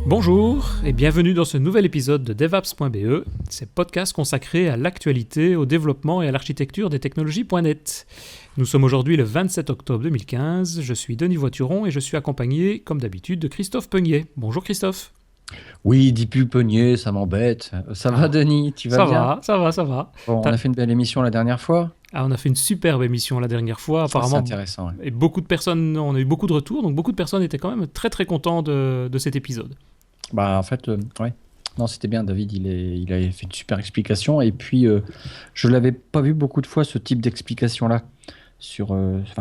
Bonjour et bienvenue dans ce nouvel épisode de DevApps.be, c'est podcast consacré à l'actualité, au développement et à l'architecture des technologies.net. Nous sommes aujourd'hui le 27 octobre 2015, je suis Denis Voituron et je suis accompagné, comme d'habitude, de Christophe Peugnier. Bonjour Christophe. Oui, dis plus Peugnier, ça m'embête. Ça va, Denis, tu vas bien? Ça va. Bon, on a fait une belle émission la dernière fois. On a fait une superbe émission la dernière fois, Ça, c'est apparemment, intéressant. Ouais. et beaucoup de personnes, on a eu beaucoup de retours, donc beaucoup de personnes étaient quand même très contents de cet épisode. En fait, ouais. Non, c'était bien, David, il a fait une super explication. Et puis, je l'avais pas vu beaucoup de fois, ce type d'explication-là, sur,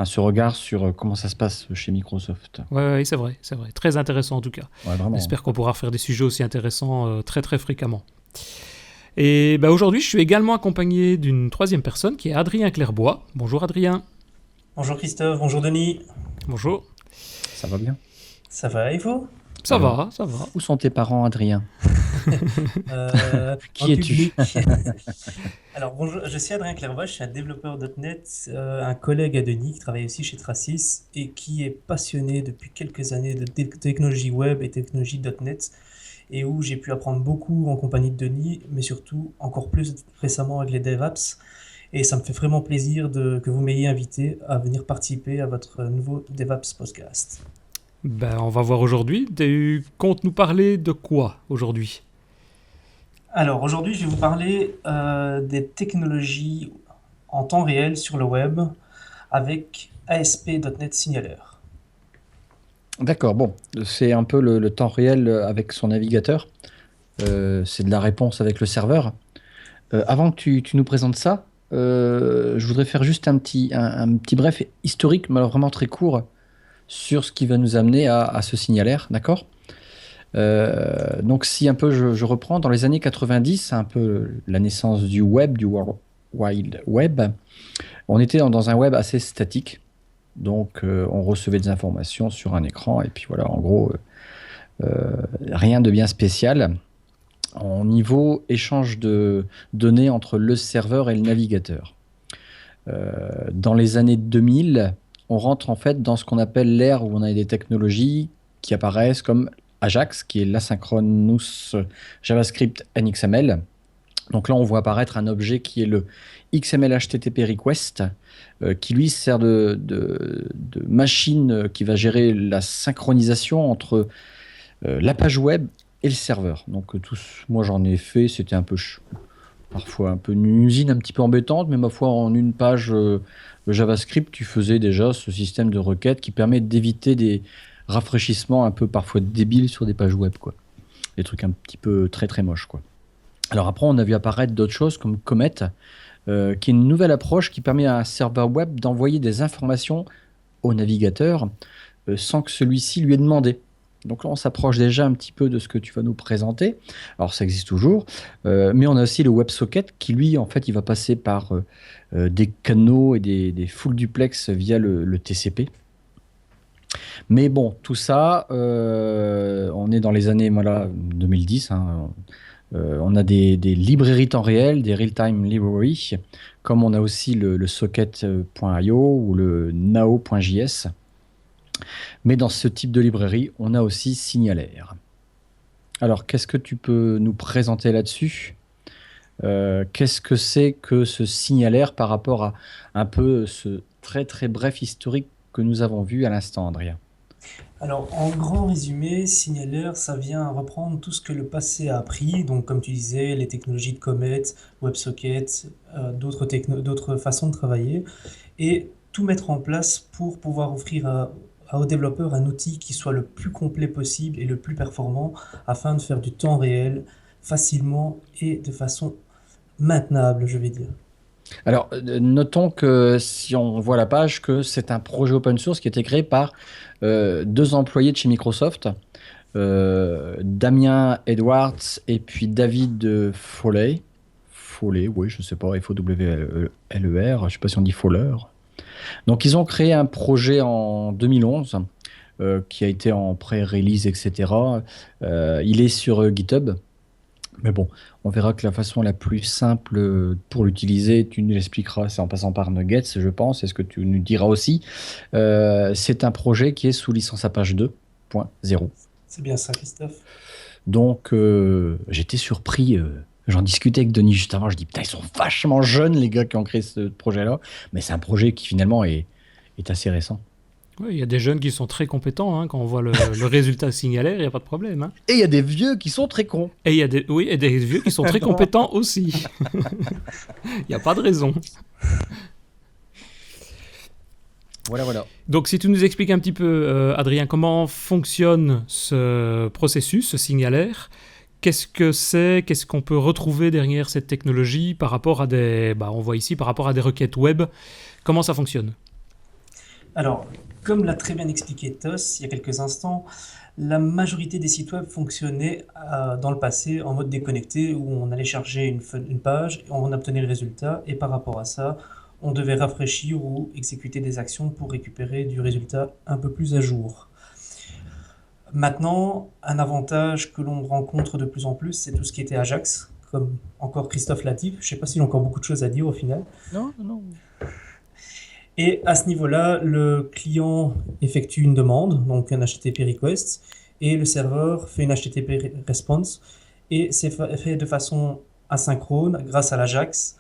ce regard sur comment ça se passe chez Microsoft. Ouais, c'est vrai. Très intéressant en tout cas. Ouais, vraiment. J'espère qu'on pourra faire des sujets aussi intéressants très fréquemment. Et aujourd'hui, je suis également accompagné d'une troisième personne qui est Adrien Clairbois. Bonjour Adrien. Bonjour Christophe, bonjour Denis. Bonjour. Ça va bien? Ça va et vous? Ça va. Où sont tes parents, Adrien? Qui es-tu? Alors bonjour, je suis Adrien Clairbois, je suis un développeur .NET, un collègue à Denis qui travaille aussi chez Tracis et qui est passionné depuis quelques années de technologie web et technologie .NET et où j'ai pu apprendre beaucoup en compagnie de Denis, mais surtout encore plus récemment avec les DevApps. Et ça me fait vraiment plaisir que vous m'ayez invité à venir participer à votre nouveau DevApps podcast. On va voir aujourd'hui. Tu comptes nous parler de quoi aujourd'hui ? Alors aujourd'hui, je vais vous parler des technologies en temps réel sur le web avec ASP.NET Signaler. D'accord, bon, c'est un peu le temps réel avec son navigateur. C'est de la réponse avec le serveur. Avant que tu nous présentes ça, je voudrais faire juste un petit bref historique, mais alors vraiment très court, sur ce qui va nous amener à ce signalaire, d'accord ? Donc si un peu je reprends, dans les années 90, c'est un peu la naissance du web, du World Wide Web, on était dans un web assez statique, donc on recevait des informations sur un écran, et puis voilà, en gros, rien de bien spécial. En niveau échange de données entre le serveur et le navigateur. Dans les années 2000, on rentre en fait dans ce qu'on appelle l'ère où on a des technologies qui apparaissent comme Ajax, qui est l'asynchronous JavaScript NXML. Donc là, on voit apparaître un objet qui est le XML HTTP request, qui lui sert de machine qui va gérer la synchronisation entre la page web et le serveur. Donc moi j'en ai fait, c'était un peu parfois un peu une usine un petit peu embêtante, mais ma foi en une page JavaScript, tu faisais déjà ce système de requête qui permet d'éviter des rafraîchissements un peu parfois débiles sur des pages web, quoi. Des trucs un petit peu très moches, quoi. Alors après, on a vu apparaître d'autres choses comme Comet, qui est une nouvelle approche qui permet à un serveur web d'envoyer des informations au navigateur sans que celui-ci lui ait demandé. Donc là, on s'approche déjà un petit peu de ce que tu vas nous présenter. Alors, ça existe toujours, mais on a aussi le WebSocket qui, lui, en fait, il va passer par des canaux et des full duplex via le TCP. Mais bon, tout ça, on est dans les années 2010. On a des librairies temps réel, des real-time library, comme on a aussi le socket.io ou le nao.js. Mais dans ce type de librairie, on a aussi Signalaire. Alors, qu'est-ce que tu peux nous présenter là-dessus ? Qu'est-ce que c'est que ce Signalaire par rapport à un peu ce très bref historique que nous avons vu à l'instant, Adrien ? Alors, en grand résumé, Signaler, ça vient reprendre tout ce que le passé a appris. Donc, comme tu disais, les technologies de Comet, WebSocket, d'autres façons de travailler, et tout mettre en place pour pouvoir offrir aux développeurs un outil qui soit le plus complet possible et le plus performant afin de faire du temps réel facilement et de façon maintenable, je vais dire. Alors, notons que si on voit la page, que c'est un projet open source qui a été créé par deux employés de chez Microsoft, Damien Edwards et puis David Foley. Foley, oui, je ne sais pas, F-O-W-L-E-R, je ne sais pas si on dit Fowler. Donc, ils ont créé un projet en 2011 qui a été en pré-release, etc. Il est sur GitHub. Mais bon, on verra que la façon la plus simple pour l'utiliser, tu nous l'expliqueras, c'est en passant par Nuggets, je pense, et ce que tu nous diras aussi. C'est un projet qui est sous licence Apache 2.0. C'est bien ça, Christophe. Donc, j'étais surpris. J'en discutais avec Denis juste avant. Je dis, putain, ils sont vachement jeunes, les gars qui ont créé ce projet-là. Mais c'est un projet qui, finalement, est assez récent. Oui, il y a des jeunes qui sont très compétents, hein, quand on voit le résultat signalaire, il n'y a pas de problème. Hein. Et il y a des vieux qui sont très cons. Et il y a des vieux qui sont très compétents aussi. Il n'y a pas de raison. Voilà. Donc, si tu nous expliques un petit peu, Adrien, comment fonctionne ce processus, ce signalaire, qu'est-ce que c'est, qu'est-ce qu'on peut retrouver derrière cette technologie par rapport à on voit ici, par rapport à des requêtes web, comment ça fonctionne? Alors, comme l'a très bien expliqué Tos il y a quelques instants, la majorité des sites web fonctionnaient dans le passé en mode déconnecté où on allait charger une page, on obtenait le résultat et par rapport à ça, on devait rafraîchir ou exécuter des actions pour récupérer du résultat un peu plus à jour. Maintenant, un avantage que l'on rencontre de plus en plus, c'est tout ce qui était Ajax, comme encore Christophe l'a dit. Je ne sais pas s'il a encore beaucoup de choses à dire au final. Non. Et à ce niveau-là, le client effectue une demande, donc un HTTP request, et le serveur fait une HTTP response, et c'est fait de façon asynchrone grâce à l'Ajax,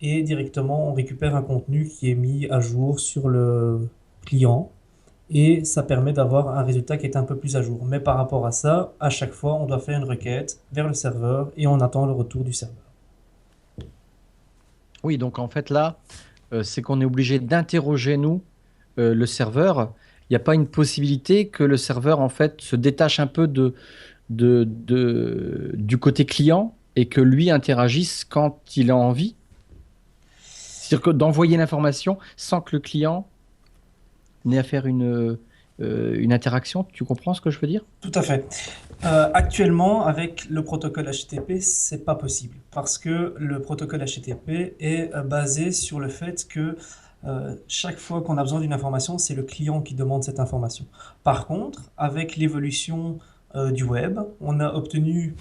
et directement on récupère un contenu qui est mis à jour sur le client, et ça permet d'avoir un résultat qui est un peu plus à jour. Mais par rapport à ça, à chaque fois, on doit faire une requête vers le serveur, et on attend le retour du serveur. Oui, donc en fait, là, c'est qu'on est obligé d'interroger, nous, le serveur. Il n'y a pas une possibilité que le serveur, en fait, se détache un peu du côté client et que lui interagisse quand il a envie. C'est-à-dire que d'envoyer l'information sans que le client n'ait à faire une interaction. Tu comprends ce que je veux dire? Tout à fait. Actuellement, avec le protocole HTTP, c'est pas possible parce que le protocole HTTP est basé sur le fait que chaque fois qu'on a besoin d'une information, c'est le client qui demande cette information. Par contre, avec l'évolution du web, on a obtenu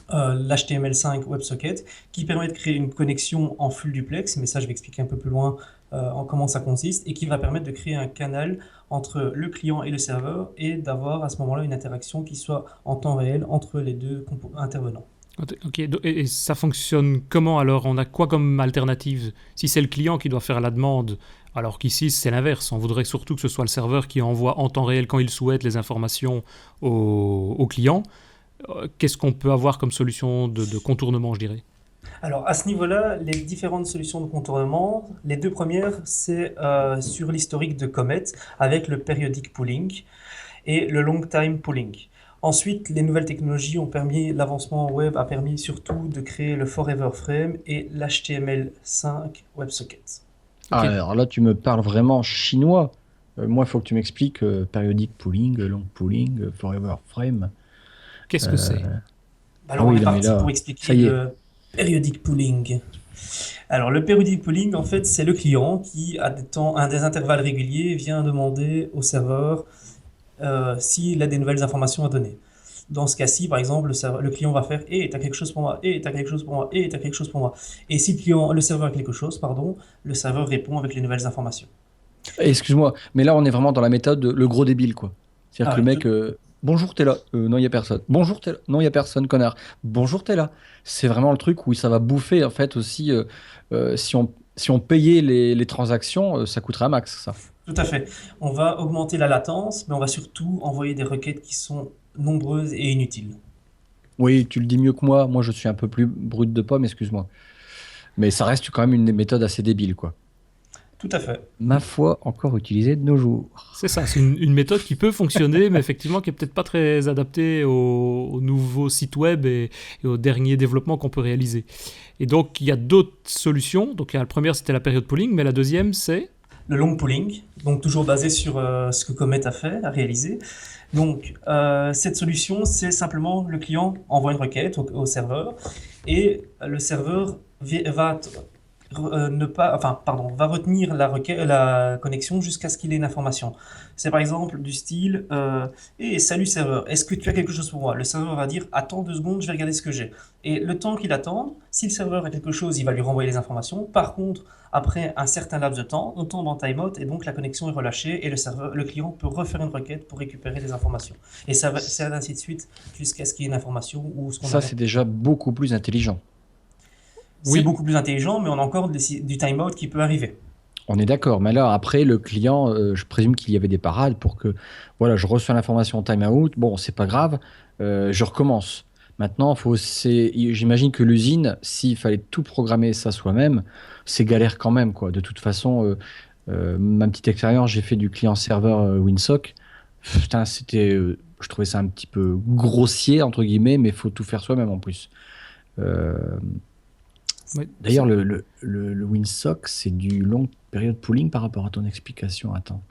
l'HTML5 WebSocket qui permet de créer une connexion en full duplex, mais ça je vais expliquer un peu plus loin en comment ça consiste, et qui va permettre de créer un canal entre le client et le serveur et d'avoir à ce moment-là une interaction qui soit en temps réel entre les deux intervenants. Ok, et ça fonctionne comment alors? On a quoi comme alternative? Si c'est le client qui doit faire la demande, alors qu'ici c'est l'inverse, on voudrait surtout que ce soit le serveur qui envoie en temps réel quand il souhaite les informations au client. Qu'est-ce qu'on peut avoir comme solution de contournement, je dirais? Alors à ce niveau-là, les différentes solutions de contournement, les deux premières, c'est sur l'historique de Comet avec le periodic pooling et le long time pooling. Ensuite, les nouvelles technologies ont permis, l'avancement web a permis surtout de créer le Forever Frame et l'HTML5 WebSocket. Ah, Ok. alors là, tu me parles vraiment chinois. Moi, il faut que tu m'expliques periodic pooling, long pooling, forever frame. Qu'est-ce que c'est? Alors Ah on oui, est non, mais parti là, pour ça expliquer y est. le periodic pooling. Alors le periodic pooling, en fait, c'est le client qui, à des intervalles réguliers, vient demander au serveur s'il a des nouvelles informations à donner. Dans ce cas-ci, par exemple, le client va faire «Eh, t'as quelque chose pour moi, eh, t'as quelque chose pour moi, eh, t'as quelque chose pour moi». Et si le serveur a quelque chose, pardon, le serveur répond avec les nouvelles informations. Excuse-moi, mais là, on est vraiment dans la méthode le gros débile, quoi. C'est-à-dire Ah que le oui, mec, bonjour, t'es là. Non, il n'y a personne. Bonjour, t'es là. Non, il n'y a personne, connard. Bonjour, t'es là. C'est vraiment le truc où ça va bouffer, en fait, aussi. Si on payait les transactions, ça coûterait un max, ça. tout à fait. On va augmenter la latence, mais on va surtout envoyer des requêtes qui sont nombreuses et inutiles. Oui, tu le dis mieux que moi. Moi, je suis un peu plus brut de pomme, excuse-moi. Mais ça reste quand même une méthode assez débile, quoi. Tout à fait. Ma foi, encore utilisée de nos jours. C'est ça, c'est une méthode qui peut fonctionner, mais effectivement qui est peut-être pas très adaptée aux nouveaux sites web et aux derniers développements qu'on peut réaliser. Et donc, il y a d'autres solutions. Donc, la première, c'était la période pooling, mais la deuxième, c'est... Le long pooling, donc toujours basé sur ce que Comet a réalisé. Donc, cette solution, c'est simplement le client envoie une requête au serveur et le serveur va va retenir la connexion jusqu'à ce qu'il ait une information. C'est par exemple du style salut serveur, est-ce que tu as quelque chose pour moi? Le serveur va dire attends 2 secondes, je vais regarder ce que j'ai. Et le temps qu'il attend, si le serveur a quelque chose, il va lui renvoyer les informations. Par contre, après un certain laps de temps, on tombe en timeout et donc la connexion est relâchée et le client peut refaire une requête pour récupérer des informations. Et c'est ainsi de suite jusqu'à ce qu'il y ait une information ou ce qu'on Ça, arrête. c'est déjà beaucoup plus intelligent. C'est Oui. beaucoup plus intelligent, mais on a encore du timeout qui peut arriver. On est d'accord, mais là, après, le client, je présume qu'il y avait des parades pour que, voilà, je reçois l'information en timeout, bon, c'est pas grave, je recommence. Maintenant, j'imagine que l'usine, s'il fallait tout programmer ça soi-même, c'est galère quand même, quoi. De toute façon, ma petite expérience, j'ai fait du client-serveur Winsock. Putain, je trouvais ça un petit peu grossier, entre guillemets, mais il faut tout faire soi-même en plus. Euh, Ouais, D'ailleurs, le Winsock, c'est du long période pooling par rapport à ton explication. Attends.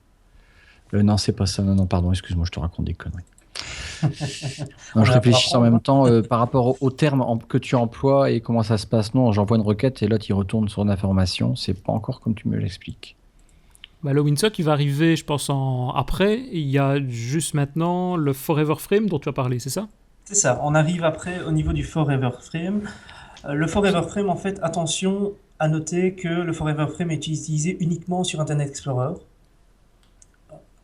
Non, c'est pas ça. Non, non, pardon, excuse-moi, je te raconte des conneries. Non, On je est là pour réfléchis en apprendre, même hein. temps par rapport au terme que tu emploies et comment ça se passe. Non, j'envoie une requête et l'autre il retourne sur une information. C'est pas encore comme tu me l'expliques. Bah, le Windsock, il va arriver, je pense, après. Il y a juste maintenant le Forever Frame dont tu as parlé, c'est ça? C'est ça, on arrive après au niveau du Forever Frame. Le Forever Frame, en fait, attention à noter que le Forever Frame est utilisé uniquement sur Internet Explorer,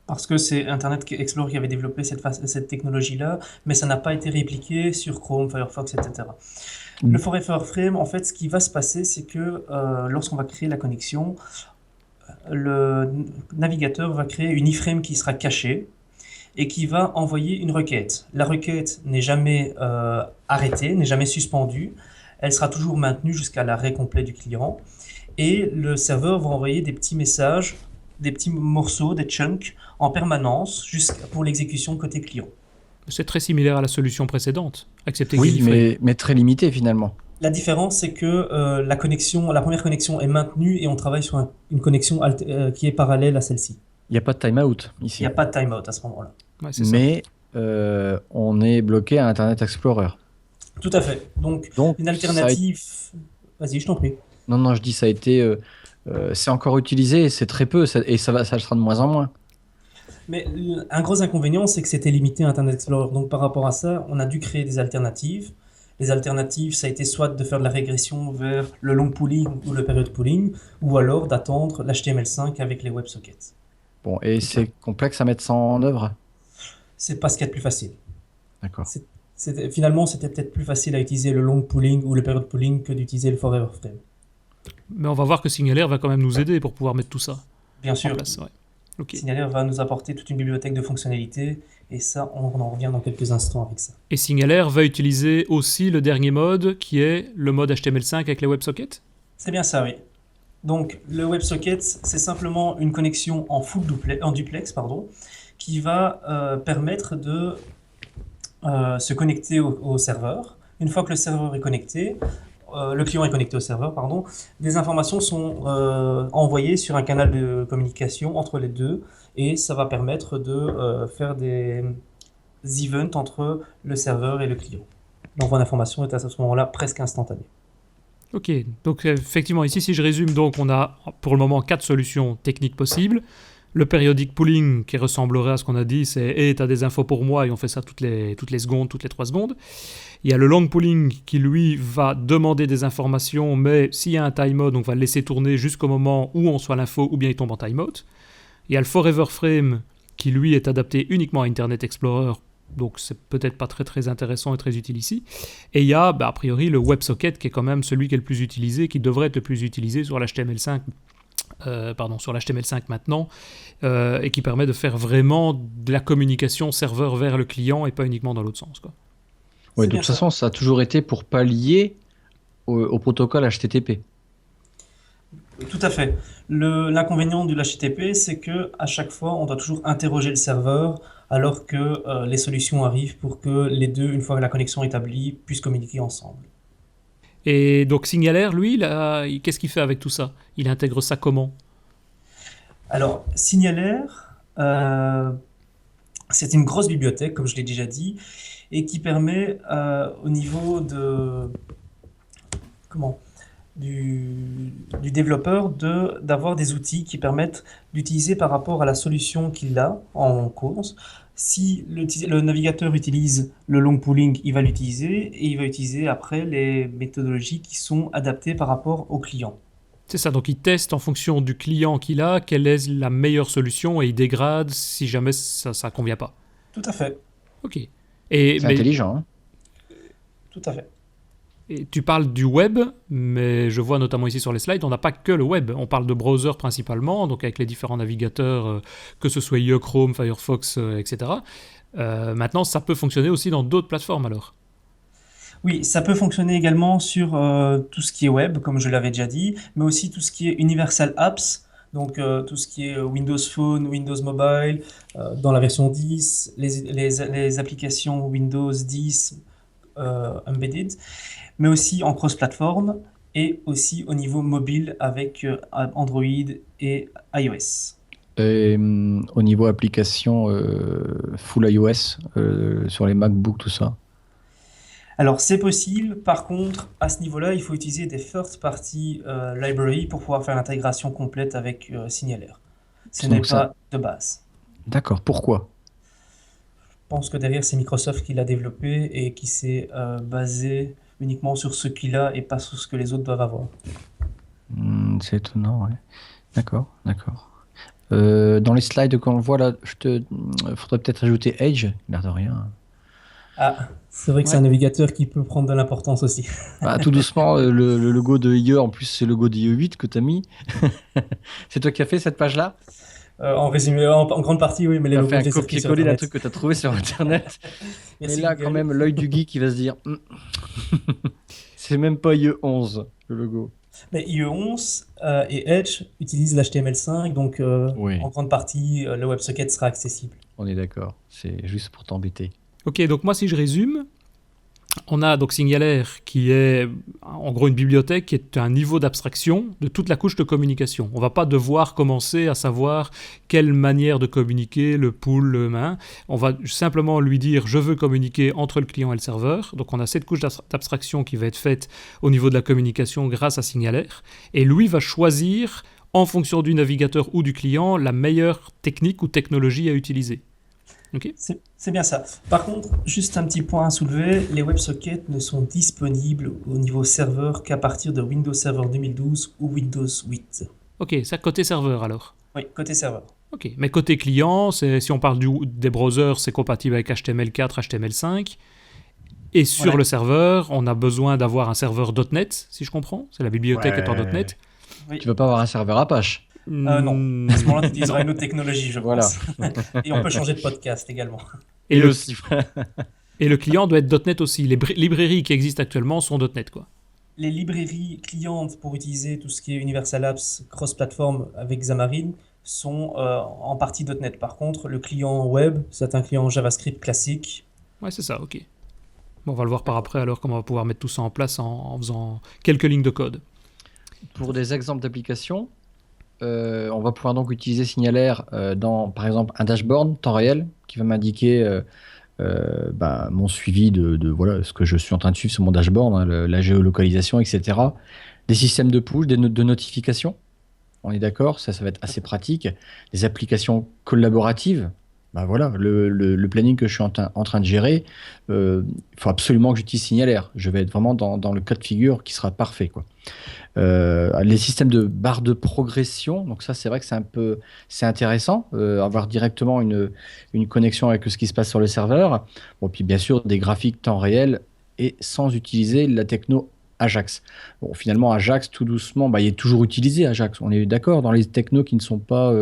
parce que c'est Internet Explorer qui avait développé cette technologie-là, mais ça n'a pas été répliqué sur Chrome, Firefox, etc. Le Forever Frame, en fait, ce qui va se passer, c'est que lorsqu'on va créer la connexion, le navigateur va créer une iframe qui sera cachée et qui va envoyer une requête. La requête n'est jamais arrêtée, n'est jamais suspendue. Elle sera toujours maintenue jusqu'à l'arrêt complet du client. Et le serveur va envoyer des petits messages, des petits morceaux, des chunks en permanence pour l'exécution côté client. C'est très similaire à la solution précédente. Accepter Oui, Gallifrey. mais très limité finalement. La différence, c'est que la première connexion est maintenue et on travaille sur une connexion qui est parallèle à celle-ci. Il n'y a pas de timeout Il ici. n'y a pas de timeout à ce moment-là. Ouais, c'est ça. Mais on est bloqué à Internet Explorer. Tout à fait. Donc, Donc, une alternative. Vas-y, je t'en prie. non, non, je dis ça a été. C'est encore utilisé, c'est très peu, et ça le sera de moins en moins. Mais un gros inconvénient, c'est que c'était limité à Internet Explorer. Donc, par rapport à ça, on a dû créer des alternatives. Les alternatives, ça a été soit de faire de la régression vers le long pooling ou le period pooling, ou alors d'attendre l'HTML5 avec les WebSockets. Bon, et c'est complexe à mettre ça en œuvre? C'est pas ce qu'il y a de plus facile. D'accord. Finalement, c'était peut-être plus facile à utiliser le long pooling ou le period pooling que d'utiliser le forever frame. Mais on va voir que Signalair va quand même nous aider pour pouvoir mettre tout ça Bien en sûr, place. Ouais. Ok. Signalair va nous apporter toute une bibliothèque de fonctionnalités, et ça, on en revient dans quelques instants avec ça. Et Signalair va utiliser aussi le dernier mode qui est le mode HTML5 avec les WebSockets. C'est bien ça, oui. Donc, le WebSocket, c'est simplement une connexion en duplex, qui va permettre de se connecter au serveur. Une fois que le serveur est connecté, le client est connecté au serveur, des informations sont envoyées sur un canal de communication entre les deux, et ça va permettre de faire des events entre le serveur et le client. L'envoi d'informations est à ce moment-là presque instantané. Ok, donc effectivement ici si je résume, donc on a pour le moment 4 solutions techniques possibles. Le périodic pooling qui ressemblerait à ce qu'on a dit, c'est hey, t'as des infos pour moi et on fait ça toutes les secondes, toutes les 3 secondes. Il y a le long pooling qui lui va demander des informations, mais s'il y a un timeout, on va le laisser tourner jusqu'au moment où on soit l'info ou bien il tombe en timeout. Il y a le forever frame qui lui est adapté uniquement à Internet Explorer, donc c'est peut-être pas très très intéressant et très utile ici. Et il y a a priori le WebSocket qui est quand même celui qui est le plus utilisé, qui devrait être le plus utilisé sur l'HTML5. Sur l'HTML5 maintenant, et qui permet de faire vraiment de la communication serveur vers le client et pas uniquement dans l'autre sens, quoi. Ouais, de toute façon, ça a toujours été pour pallier au protocole HTTP. Tout à fait. L'inconvénient du HTTP, c'est que à chaque fois, on doit toujours interroger le serveur, alors que les solutions arrivent pour que les deux, une fois que la connexion est établie, puissent communiquer ensemble. Et donc Signalair, lui, qu'est-ce qu'il fait avec tout ça? Il intègre ça comment? Alors, Signalair, c'est une grosse bibliothèque, comme je l'ai déjà dit, et qui permet au niveau de... Comment? du développeur d'avoir des outils qui permettent d'utiliser par rapport à la solution qu'il a en course. Si le navigateur utilise le long pooling, il va l'utiliser et il va utiliser après les méthodologies qui sont adaptées par rapport au client. C'est ça, donc il teste en fonction du client qu'il a, quelle est la meilleure solution et il dégrade si jamais ça ne convient pas. Tout à fait, Ok. C'est intelligent, hein. tout à fait. Et tu parles du web, mais je vois notamment ici sur les slides, on n'a pas que le web. On parle de browser principalement, donc avec les différents navigateurs, que ce soit IE, Chrome, Firefox, etc. Maintenant, ça peut fonctionner aussi dans d'autres plateformes alors. Oui, ça peut fonctionner également sur tout ce qui est web, comme je l'avais déjà dit, mais aussi tout ce qui est Universal Apps, donc tout ce qui est Windows Phone, Windows Mobile, dans la version 10, les applications Windows 10 embedded, mais aussi en cross-platform et aussi au niveau mobile avec Android et iOS. Et, au niveau application full iOS sur les MacBooks, tout ça. Alors c'est possible, par contre, à ce niveau-là, il faut utiliser des first-party library pour pouvoir faire l'intégration complète avec Signalair. Ce n'est Donc ça. pas de base. D'accord. Pourquoi? Je pense que derrière, c'est Microsoft qui l'a développé et qui s'est basé uniquement sur ce qu'il a et pas sur ce que les autres doivent avoir. C'est étonnant, ouais. D'accord, d'accord. Dans les slides qu'on voit là, faudrait peut-être ajouter Edge, l'air de rien. Ah, c'est vrai que c'est Ouais. un navigateur qui peut prendre de l'importance aussi. Bah, tout doucement, le logo de IE, en plus, c'est le logo d'IE8 que tu as mis. C'est toi qui as fait cette page-là? En résumé, en grande partie, oui, mais les Tu as logos, fait un je les ai pris sur copier-coller d'un Internet. truc que tu as trouvé sur Internet. Mais Merci là, Google. quand même, l'œil du geek, il va se dire c'est même pas IE11, le logo. Mais IE11 et Edge utilisent l'HTML5, donc Oui. en grande partie, le WebSocket sera accessible. On est d'accord. C'est juste pour t'embêter. Ok, donc moi si je résume, on a donc Signalair qui est en gros une bibliothèque qui est un niveau d'abstraction de toute la couche de communication. On ne va pas devoir commencer à savoir quelle manière de communiquer, le pool, le main. On va simplement lui dire je veux communiquer entre le client et le serveur. Donc on a cette couche d'abstraction qui va être faite au niveau de la communication grâce à Signalair. Et lui va choisir en fonction du navigateur ou du client la meilleure technique ou technologie à utiliser. Okay. C'est bien ça. Par contre, juste un petit point à soulever, les WebSockets ne sont disponibles au niveau serveur qu'à partir de Windows Server 2012 ou Windows 8. Ok, ça côté serveur alors. Oui, côté serveur. Ok, mais côté client, si on parle des browsers, c'est compatible avec HTML4, HTML5. Et sur le serveur, on a besoin d'avoir un serveur .NET, si je comprends. C'est la bibliothèque étant .NET. Oui. Tu ne vas pas avoir un serveur Apache. Non, à ce moment-là, tu utiliseras une autre technologie, je pense. Et on peut changer de podcast également. Et le client doit être .NET aussi. Les librairies qui existent actuellement sont .NET, quoi. Les librairies clientes pour utiliser tout ce qui est Universal Apps cross-platform avec Xamarin sont en partie .NET. Par contre, le client web, c'est un client JavaScript classique. Ouais, c'est ça, ok. Bon, on va le voir par après, alors, comment on va pouvoir mettre tout ça en place en faisant quelques lignes de code. Pour des exemples d'applications, on va pouvoir donc utiliser Signalair dans, par exemple, un dashboard temps réel qui va m'indiquer mon suivi de voilà, ce que je suis en train de suivre sur mon dashboard, hein, la géolocalisation, etc. Des systèmes de push, de notifications. On est d'accord, ça va être assez pratique. Des applications collaboratives. Ben voilà, le planning que je suis en train de gérer, il faut absolument que j'utilise Signalair. Je vais être vraiment dans le cas de figure qui sera parfait, quoi. Les systèmes de barres de progression, donc ça c'est vrai que c'est intéressant, avoir directement une connexion avec ce qui se passe sur le serveur. Bon, puis bien sûr des graphiques temps réel et sans utiliser la techno Ajax. Bon, finalement Ajax tout doucement, il est toujours utilisé Ajax. On est d'accord dans les technos qui ne sont pas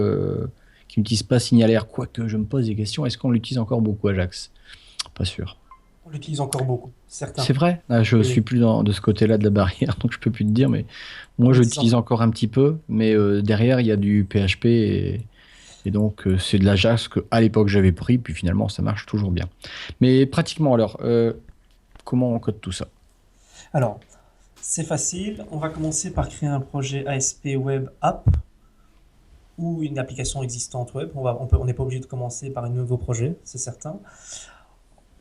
qui n'utilisent pas Signalair, quoique je me pose des questions, est-ce qu'on l'utilise encore beaucoup Ajax? Pas sûr. On l'utilise encore beaucoup, certains. C'est vrai, je ne suis plus de ce côté-là de la barrière, donc je ne peux plus te dire, mais moi je l'utilise encore un petit peu, mais derrière il y a du PHP et donc c'est de l'Ajax qu'à l'époque j'avais pris, puis finalement ça marche toujours bien. Mais pratiquement alors, comment on code tout ça? Alors, c'est facile, on va commencer par créer un projet ASP Web App ou une application existante web. On n'est pas obligé de commencer par un nouveau projet, c'est certain.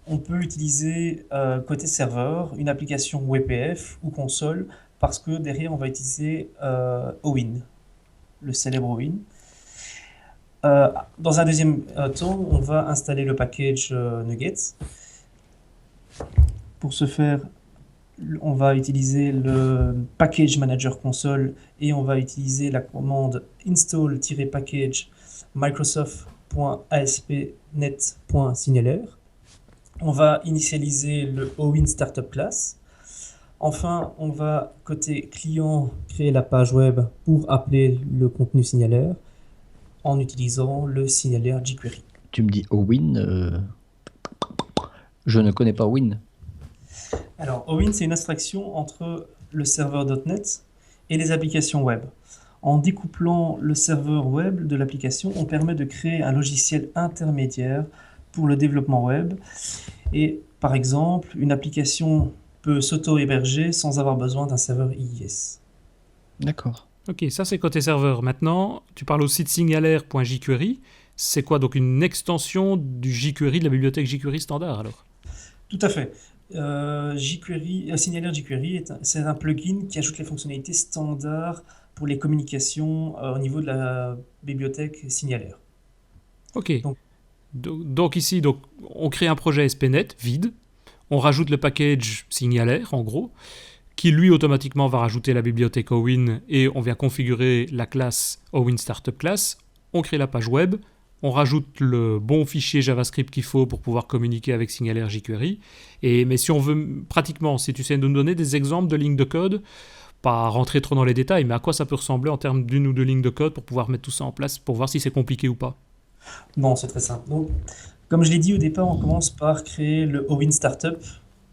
On peut utiliser côté serveur une application WebPF ou console parce que derrière, on va utiliser Owin, le célèbre Owin. Dans un deuxième temps, on va installer le package Nuggets. Pour ce faire, on va utiliser le package manager console et on va utiliser la commande install-package microsoft.aspnet.signaler. On va initialiser le Owin Startup Class. Enfin, on va, côté client, créer la page web pour appeler le contenu signalaire en utilisant le signalaire jQuery. Tu me dis Owin, je ne connais pas Owin. Alors, Owin, c'est une abstraction entre le serveur .NET et les applications web. En découplant le serveur web de l'application, on permet de créer un logiciel intermédiaire pour le développement web. Et par exemple, une application peut s'auto-héberger sans avoir besoin d'un serveur IIS. D'accord. Ok, ça c'est côté serveur. Maintenant, tu parles aussi de signalaire.jQuery. C'est quoi, donc une extension du jQuery, de la bibliothèque jQuery standard alors? Tout à fait. Signalaire jQuery, c'est un plugin qui ajoute les fonctionnalités standards pour les communications au niveau de la bibliothèque signalaire. Ok. Donc- Donc ici, on crée un projet SPNet vide, on rajoute le package signalaire en gros, qui lui automatiquement va rajouter la bibliothèque Owin et on vient configurer la classe Owin Startup Class, on crée la page web, on rajoute le bon fichier JavaScript qu'il faut pour pouvoir communiquer avec Signalaire jQuery. Mais si on veut, pratiquement, si tu sais nous donner des exemples de lignes de code, pas rentrer trop dans les détails, mais à quoi ça peut ressembler en termes d'une ou deux lignes de code pour pouvoir mettre tout ça en place, pour voir si c'est compliqué ou pas. Non, c'est très simple. Donc, comme je l'ai dit au départ, on commence par créer le Owin Startup.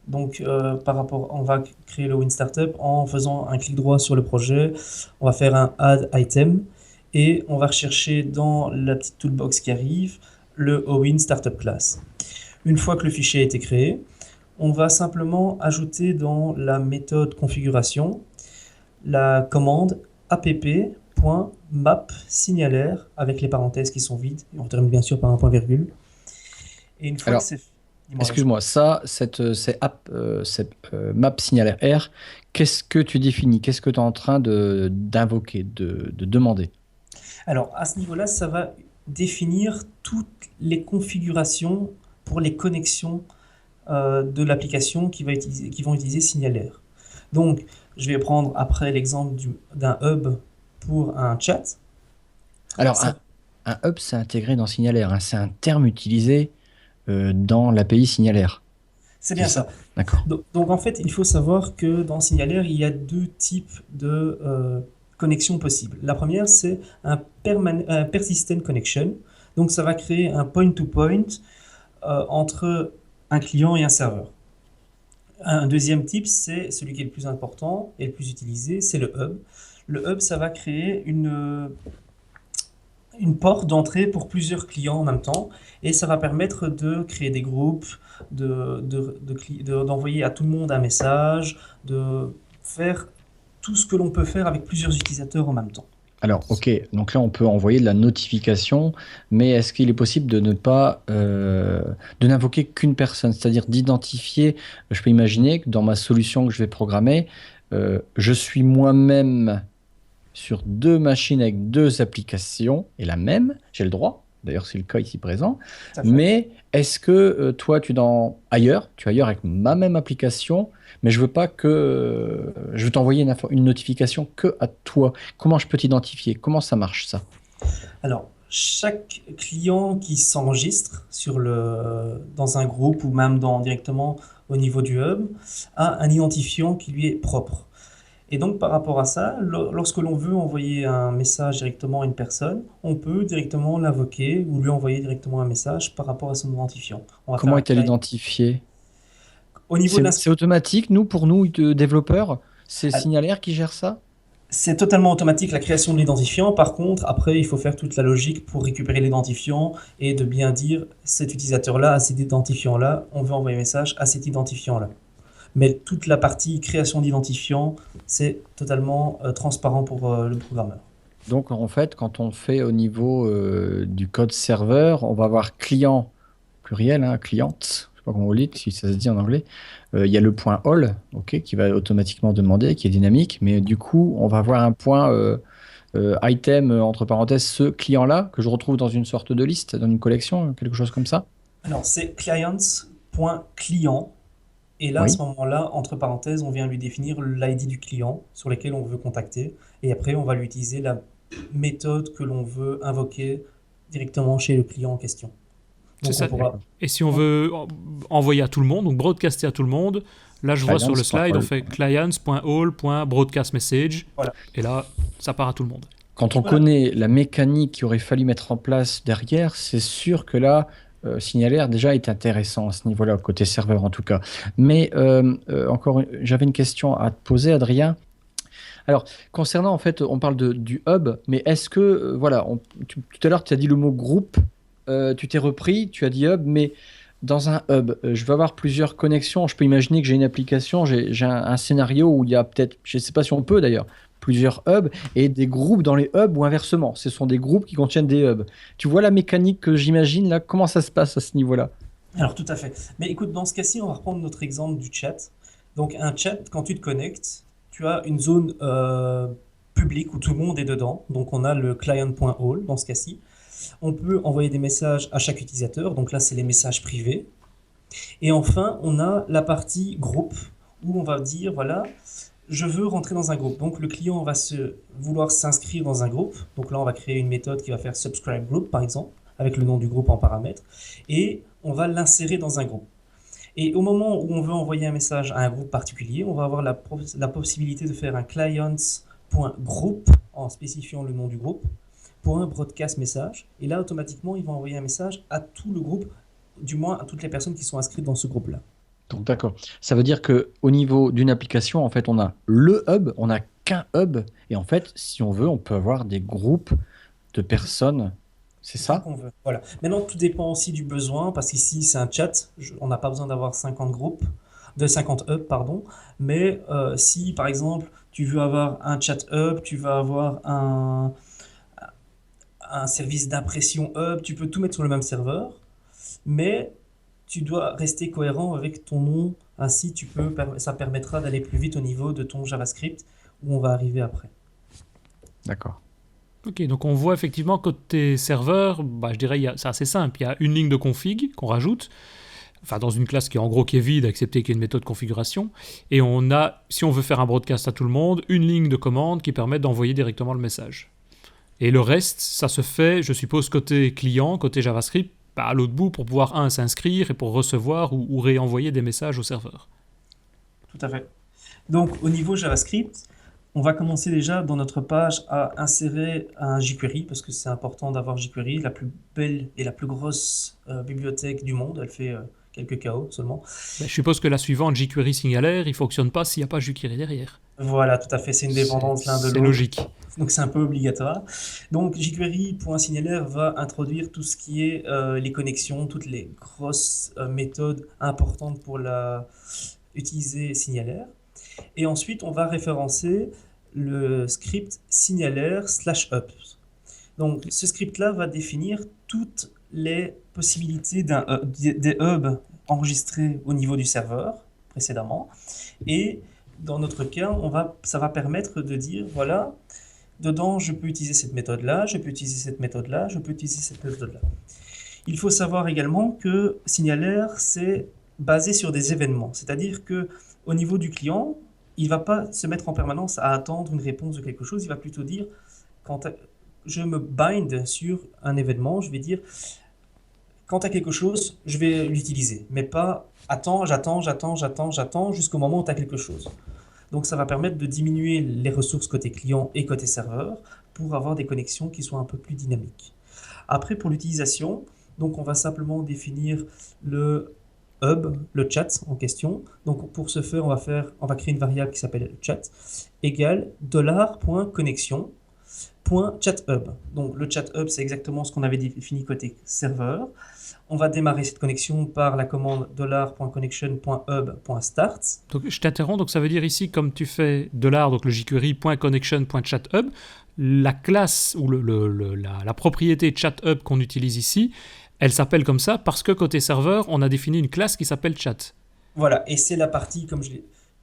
Donc, on va créer le Owin Startup en faisant un clic droit sur le projet. On va faire un Add Item et on va rechercher dans la petite toolbox qui arrive le Owin Startup Class. Une fois que le fichier a été créé, on va simplement ajouter dans la méthode configuration la commande app.map signalaire avec les parenthèses qui sont vides. Et on termine bien sûr par un point virgule. Et une fois Alors, que c'est... Dis-moi, Excuse-moi, cette map signalaire R, qu'est-ce que tu définis? Qu'est-ce que tu es en train d'invoquer, de demander? alors, à ce niveau-là, ça va définir toutes les configurations pour les connexions de l'application qui vont utiliser Signalaire. Donc, je vais prendre après l'exemple d'un hub pour un chat. Alors, Ça- un hub, c'est intégré dans Signalaire, hein. C'est un terme utilisé dans l'API Signalaire. C'est bien C'est ça. D'accord. Donc, en fait, il faut savoir que dans Signalaire, il y a deux types de connexions possibles. La première, c'est un persistent connection. Donc, ça va créer un point-to-point entre un client et un serveur. Un deuxième type, c'est celui qui est le plus important et le plus utilisé, c'est le hub. Le hub, ça va créer une porte d'entrée pour plusieurs clients en même temps et ça va permettre de créer des groupes, d'envoyer à tout le monde un message, de faire tout ce que l'on peut faire avec plusieurs utilisateurs en même temps. Alors, ok, donc là, on peut envoyer de la notification, mais est-ce qu'il est possible de ne pas, de n'invoquer qu'une personne, c'est-à-dire d'identifier, je peux imaginer que dans ma solution que je vais programmer, je suis moi-même sur deux machines avec deux applications et la même, j'ai le droit, d'ailleurs c'est le cas ici présent, Tout à fait. mais est-ce que toi tu es ailleurs avec ma même application, mais je veux pas que je veux t'envoyer une notification que à toi. Comment je peux t'identifier? Comment ça marche ça? Alors, chaque client qui s'enregistre dans un groupe ou même directement au niveau du hub a un identifiant qui lui est propre. Et donc, par rapport à ça, lorsque l'on veut envoyer un message directement à une personne, on peut directement l'invoquer ou lui envoyer directement un message par rapport à son identifiant. On va faire Comment un est-elle client. identifiée? Au niveau de C'est automatique, pour nous, développeurs, c'est Ah, Signalaire qui gère ça? c'est totalement automatique la création de l'identifiant. Par contre, après, il faut faire toute la logique pour récupérer l'identifiant et de bien dire cet utilisateur-là, à cet identifiant-là, on veut envoyer un message à cet identifiant-là. Mais toute la partie création d'identifiant, c'est totalement transparent pour le programmeur. Donc, en fait, quand on fait au niveau du code serveur, on va avoir client pluriel, hein, cliente, pas comment on lit, si ça se dit en anglais. Il y a le point all, ok, qui va automatiquement demander, qui est dynamique, mais du coup, on va avoir un point item, entre parenthèses, ce client-là, que je retrouve dans une sorte de liste, dans une collection, quelque chose comme ça. Alors, c'est clients.client. Et là, à Oui. ce moment-là, entre parenthèses, on vient lui définir l'ID du client sur lequel on veut contacter. Et après, on va lui utiliser la méthode que l'on veut invoquer directement chez le client en question. C'est Donc, on ça. pourra. Et si on veut envoyer à tout le monde, donc broadcaster à tout le monde, là je vois sur le slide, on fait clients.all.broadcastMessage, Voilà. et là ça part à tout le monde. Quand on Voilà. connaît la mécanique qu'il aurait fallu mettre en place derrière, c'est sûr que là, Signalaire déjà est intéressant à ce niveau-là, côté serveur en tout cas. Mais j'avais une question à te poser, Adrien. Alors, concernant, en fait, on parle du hub, mais est-ce que, voilà, tout à l'heure, tu as dit le mot groupe, tu t'es repris, tu as dit hub, mais dans un hub, je vais avoir plusieurs connexions. Je peux imaginer que j'ai une application, j'ai un scénario où il y a peut-être, je ne sais pas si on peut d'ailleurs, plusieurs hubs et des groupes dans les hubs ou inversement. Ce sont des groupes qui contiennent des hubs. Tu vois la mécanique que j'imagine là? Comment ça se passe à ce niveau-là? Alors, tout à fait. Mais écoute, dans ce cas-ci, on va reprendre notre exemple du chat. Donc, un chat, quand tu te connectes, tu as une zone publique où tout le monde est dedans. Donc, on a le client.all dans ce cas-ci. On peut envoyer des messages à chaque utilisateur. Donc là, c'est les messages privés. Et enfin, on a la partie groupe où on va dire, voilà, je veux rentrer dans un groupe. Donc, le client va vouloir s'inscrire dans un groupe. Donc là, on va créer une méthode qui va faire subscribe group, par exemple, avec le nom du groupe en paramètre. Et on va l'insérer dans un groupe. Et au moment où on veut envoyer un message à un groupe particulier, on va avoir la possibilité de faire un clients.group en spécifiant le nom du groupe pour un broadcast message. Et là, automatiquement, il va envoyer un message à tout le groupe, du moins à toutes les personnes qui sont inscrites dans ce groupe-là. Donc, d'accord. Ça veut dire que au niveau d'une application, en fait, on a le hub, on n'a qu'un hub, et en fait, si on veut, on peut avoir des groupes de personnes. C'est C'est ça ça? qu'on veut. Voilà. Maintenant, tout dépend aussi du besoin, parce qu'ici, c'est un chat. On n'a pas besoin d'avoir 50 groupes, de 50 hubs, pardon. Mais si, par exemple, tu veux avoir un chat hub, tu veux avoir un service d'impression hub, tu peux tout mettre sur le même serveur, mais tu dois rester cohérent avec ton nom. Ainsi, ça permettra d'aller plus vite au niveau de ton JavaScript, où on va arriver après. D'accord. Ok, donc on voit effectivement côté serveur, je dirais c'est assez simple, il y a une ligne de config qu'on rajoute, enfin dans une classe qui est vide, excepté qu'il y ait une méthode configuration, et on a, si on veut faire un broadcast à tout le monde, une ligne de commande qui permet d'envoyer directement le message. Et le reste, ça se fait, je suppose, côté client, côté JavaScript, à l'autre bout pour pouvoir, s'inscrire et pour recevoir ou réenvoyer des messages au serveur. Tout à fait. Donc, au niveau JavaScript, on va commencer déjà dans notre page à insérer un jQuery, parce que c'est important d'avoir jQuery, la plus belle et la plus grosse bibliothèque du monde. Elle fait quelques KO seulement. Je suppose que la suivante, jQuery Signalaire, il ne fonctionne pas s'il n'y a pas jQuery derrière. Voilà, tout à fait. C'est une dépendance l'un de l'autre. C'est logique. Donc, c'est un peu obligatoire. Donc, jQuery.signalaire va introduire tout ce qui est les connexions, toutes les grosses méthodes importantes pour utiliser Signalaire. Et ensuite, on va référencer le script signalaire/ups. Donc, ce script-là va définir toutes les possibilités des hubs enregistrés au niveau du serveur précédemment. Et dans notre cas, ça va permettre de dire, voilà, dedans, je peux utiliser cette méthode-là, je peux utiliser cette méthode-là, je peux utiliser cette méthode-là. Il faut savoir également que Signalaire, c'est basé sur des événements. C'est-à-dire que au niveau du client, il ne va pas se mettre en permanence à attendre une réponse de quelque chose. Il va plutôt dire, quand je me bind sur un événement, je vais dire, quand tu as quelque chose, je vais l'utiliser. Mais pas attends, j'attends jusqu'au moment où tu as quelque chose. Donc ça va permettre de diminuer les ressources côté client et côté serveur pour avoir des connexions qui soient un peu plus dynamiques. Après, pour l'utilisation, donc on va simplement définir le hub, le chat en question. Donc pour ce faire, on va créer une variable qui s'appelle chat égale $.connexion.chatHub. Donc le chat hub, c'est exactement ce qu'on avait défini côté serveur. On va démarrer cette connexion par la commande $.connection.hub.start. Donc je t'interromps, donc ça veut dire ici, comme tu fais donc le jQuery.connection.chathub, la classe ou la propriété chathub qu'on utilise ici, Elle s'appelle comme ça parce que côté serveur, on a défini une classe qui s'appelle chat. Voilà, et c'est la partie,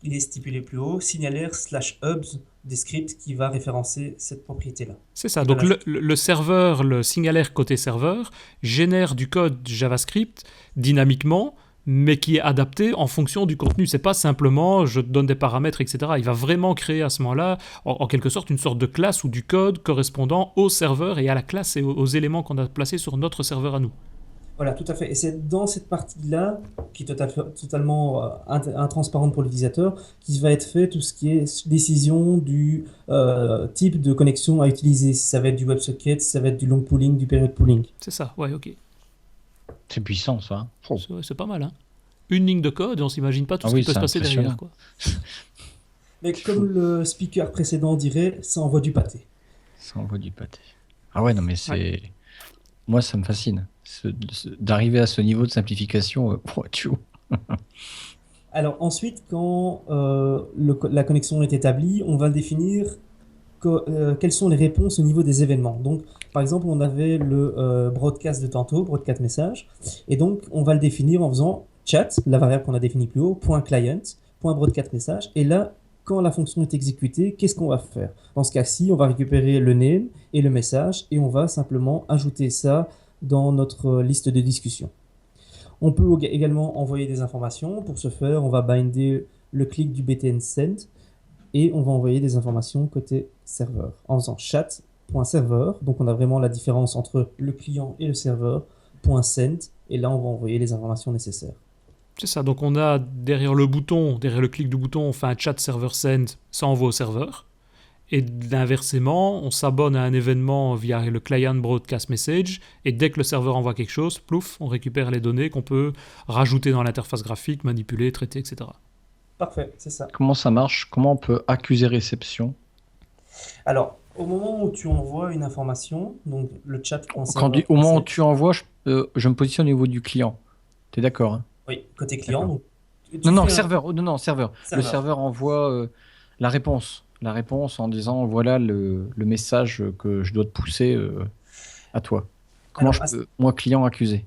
il est stipulé plus haut, signalaire/hubs des scripts qui va référencer cette propriété-là. C'est ça. Qui Donc va la- le serveur, le signalaire côté serveur, génère du code JavaScript dynamiquement, mais qui est adapté en fonction du contenu. C'est pas simplement je te donne des paramètres, etc. Il va vraiment créer à ce moment-là, en quelque sorte, une sorte de classe ou du code correspondant au serveur et à la classe et aux éléments qu'on a placés sur notre serveur à nous. Voilà, tout à fait. Et c'est dans cette partie-là, qui est totalement intransparente pour l'utilisateur, qui va être fait tout ce qui est décision du type de connexion à utiliser. Si ça va être du WebSocket, si ça va être du long pooling, du period pooling. C'est ça, ouais, ok. C'est puissant, ça. Oh. C'est pas mal, hein. Une ligne de code, on s'imagine pas tout Ah ce oui, qui peut se c'est passer derrière, impressionnant. quoi. Mais comme le speaker précédent dirait, ça envoie du pâté. Ça envoie du pâté. Ah ouais, non, mais c'est... Moi, ça me fascine. D'arriver à ce niveau de simplification, tchou. Alors ensuite, quand la connexion est établie, on va définir quelles sont les réponses au niveau des événements. Donc, par exemple, on avait le broadcast de tantôt, broadcast message, et donc on va le définir en faisant chat, la variable qu'on a définie plus haut, .client, .broadcast message, et là, quand la fonction est exécutée, qu'est-ce qu'on va faire? Dans ce cas-ci, on va récupérer le name et le message, et on va simplement ajouter ça dans notre liste de discussion. On peut également envoyer des informations. Pour ce faire, on va binder le clic du btn send et on va envoyer des informations côté serveur en faisant chat.serveur. Donc on a vraiment la différence entre le client et le serveur, .send, et là on va envoyer les informations nécessaires. C'est ça, donc on a derrière le clic du bouton, on fait un chat server send, ça envoie au serveur. Et inversement, on s'abonne à un événement via le client broadcast message, et dès que le serveur envoie quelque chose, plouf, on récupère les données qu'on peut rajouter dans l'interface graphique, manipuler, traiter, etc. Parfait, c'est ça. Comment ça marche? Comment on peut accuser réception? Alors, au moment où tu envoies une information, donc le Au moment où tu envoies, je me positionne au niveau du client. Tu es d'accord, hein? Oui, côté client. Donc, serveur. Le serveur envoie la réponse. La réponse en disant voilà le message que je dois te pousser à toi. Comment je peux, moi, client, accuser?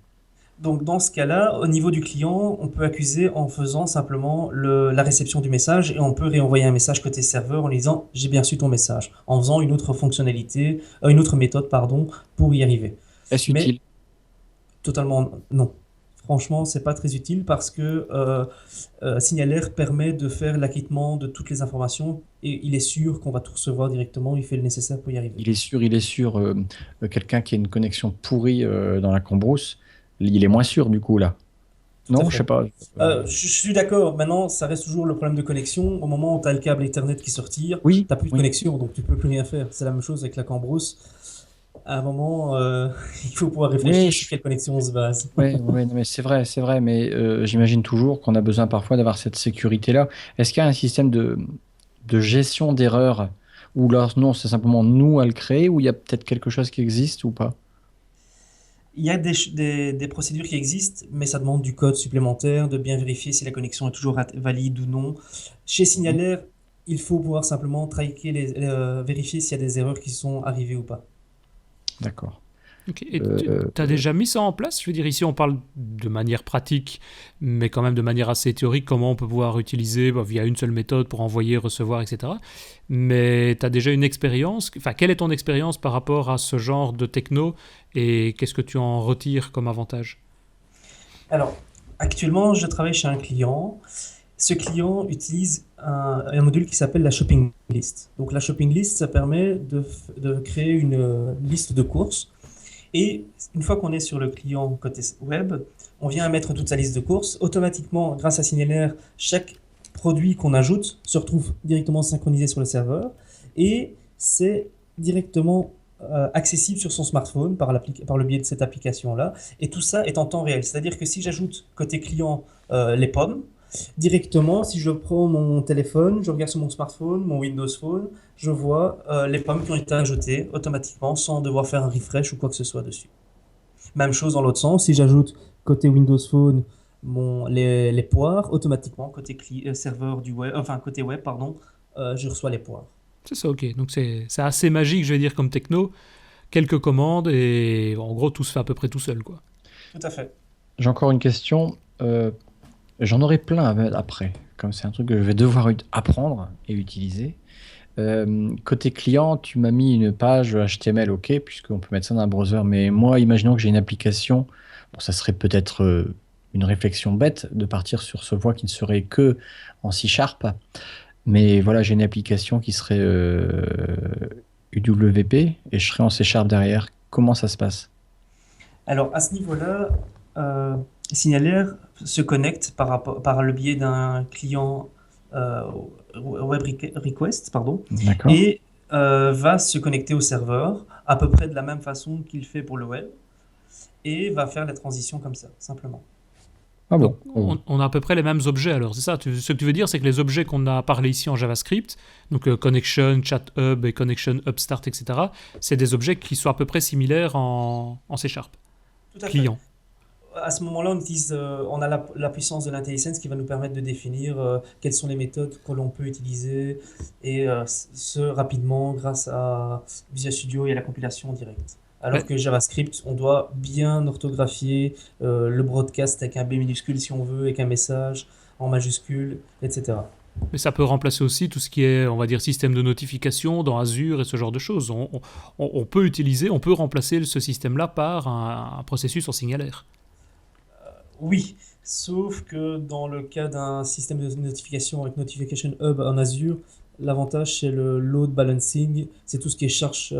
Donc dans ce cas-là, au niveau du client, on peut accuser en faisant simplement la réception du message et on peut réenvoyer un message côté serveur en lui disant j'ai bien reçu ton message, en faisant une autre fonctionnalité, une autre méthode pardon, pour y arriver. Est-ce utile? Totalement non. Franchement, c'est pas très utile parce que Signalaire permet de faire l'acquittement de toutes les informations et il est sûr qu'on va tout recevoir directement, il fait le nécessaire pour y arriver. Il est sûr. Quelqu'un qui a une connexion pourrie dans la cambrousse, il est moins sûr du coup là. Non, je sais pas. Je suis d'accord. Maintenant, ça reste toujours le problème de connexion. Au moment où tu as le câble Ethernet qui sortire, Oui, tu n'as plus de connexion, donc tu peux plus rien faire. C'est la même chose avec la cambrousse. À un moment, il faut pouvoir réfléchir sur quelle connexion on se base. Oui, mais c'est vrai, mais j'imagine toujours qu'on a besoin parfois d'avoir cette sécurité-là. Est-ce qu'il y a un système de gestion d'erreurs ou là, non, c'est simplement nous à le créer ou il y a peut-être quelque chose qui existe ou pas? Il y a des procédures qui existent, mais ça demande du code supplémentaire, de bien vérifier si la connexion est toujours valide ou non. Chez Signalaire, il faut pouvoir simplement traquer vérifier s'il y a des erreurs qui sont arrivées ou pas. D'accord. Okay. Et tu as déjà mis ça en place? Je veux dire, ici on parle de manière pratique, mais quand même de manière assez théorique, comment on peut pouvoir utiliser via une seule méthode pour envoyer, recevoir, etc. Mais tu as déjà une expérience, enfin quelle est ton expérience par rapport à ce genre de techno et qu'est-ce que tu en retires comme avantage? Alors, actuellement, je travaille chez un client. Ce client utilise un module qui s'appelle la shopping list. Donc la shopping list, ça permet de créer une liste de courses. Et une fois qu'on est sur le client côté web, on vient mettre toute sa liste de courses. Automatiquement, grâce à Signalaire, chaque produit qu'on ajoute se retrouve directement synchronisé sur le serveur. Et c'est directement accessible sur son smartphone par le biais de cette application-là. Et tout ça est en temps réel. C'est-à-dire que si j'ajoute côté client les pommes, directement, si je prends mon téléphone, je regarde sur mon smartphone, mon Windows Phone, je vois les pommes qui ont été ajoutées automatiquement sans devoir faire un refresh ou quoi que ce soit dessus. Même chose dans l'autre sens, si j'ajoute côté Windows Phone les poires, automatiquement côté serveur du web, enfin côté web, pardon, je reçois les poires. C'est ça, ok. Donc c'est assez magique, je vais dire, comme techno. Quelques commandes et en gros tout se fait à peu près tout seul, quoi. Tout à fait. J'ai encore une question. J'en aurai plein après, comme c'est un truc que je vais devoir apprendre et utiliser. Côté client, tu m'as mis une page HTML, ok, puisqu'on peut mettre ça dans un browser, mais moi, imaginons que j'ai une application, bon, ça serait peut-être une réflexion bête de partir sur ce voie qui ne serait que en C#, mais voilà, j'ai une application qui serait UWP et je serais en C# derrière. Comment ça se passe? Alors, à ce niveau-là, euh, Signalaire se connecte par le biais d'un client euh, request, pardon, D'accord. et va se connecter au serveur à peu près de la même façon qu'il fait pour le web, et va faire la transition comme ça, simplement. Ah Donc bon? Oh. on a à peu près les mêmes objets alors, c'est ça? Ce que tu veux dire, c'est que les objets qu'on a parlé ici en JavaScript, donc connection, chat hub et connection hub start, etc., c'est des objets qui sont à peu près similaires en C Sharp, Tout à fait. client. À ce moment-là, on a la puissance de l'intelligence qui va nous permettre de définir quelles sont les méthodes que l'on peut utiliser, et ce rapidement grâce à Visual Studio et à la compilation en direct. Alors Mais, que JavaScript, on doit bien orthographier le broadcast avec un B minuscule si on veut, avec un message en majuscule, etc. mais ça peut remplacer aussi tout ce qui est, on va dire, système de notification dans Azure et ce genre de choses. On peut utiliser, on peut remplacer ce système-là par un processus en signalaire. Oui, sauf que dans le cas d'un système de notification avec Notification Hub en Azure, l'avantage c'est le load balancing, c'est tout ce qui est charge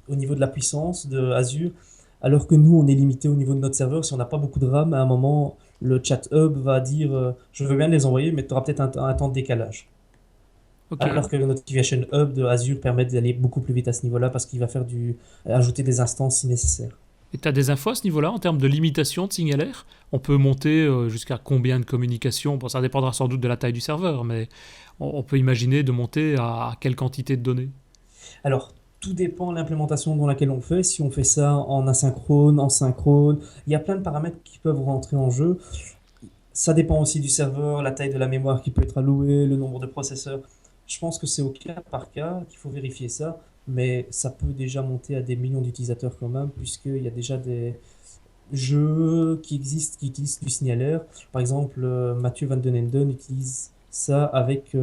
au niveau de la puissance de Azure, alors que nous on est limité au niveau de notre serveur. Si on n'a pas beaucoup de RAM, à un moment le chat hub va dire je veux bien les envoyer, mais tu auras peut-être un temps de décalage. Ok. Alors que le Notification Hub de Azure permet d'aller beaucoup plus vite à ce niveau-là parce qu'il va faire ajouter des instances si nécessaire. Et tu as des infos à ce niveau-là en termes de limitation de signalaire? On peut monter jusqu'à combien de communications? Bon, ça dépendra sans doute de la taille du serveur, mais on peut imaginer de monter à quelle quantité de données? Alors, tout dépend de l'implémentation dans laquelle on fait. Si on fait ça en asynchrone, en synchrone, il y a plein de paramètres qui peuvent rentrer en jeu. Ça dépend aussi du serveur, la taille de la mémoire qui peut être allouée, le nombre de processeurs. Je pense que c'est au cas par cas qu'il faut vérifier ça, mais ça peut déjà monter à des millions d'utilisateurs quand même, puisqu'il y a déjà des jeux qui existent qui utilisent du signalaire. Par exemple, Mathieu Van Den Enden utilise ça avec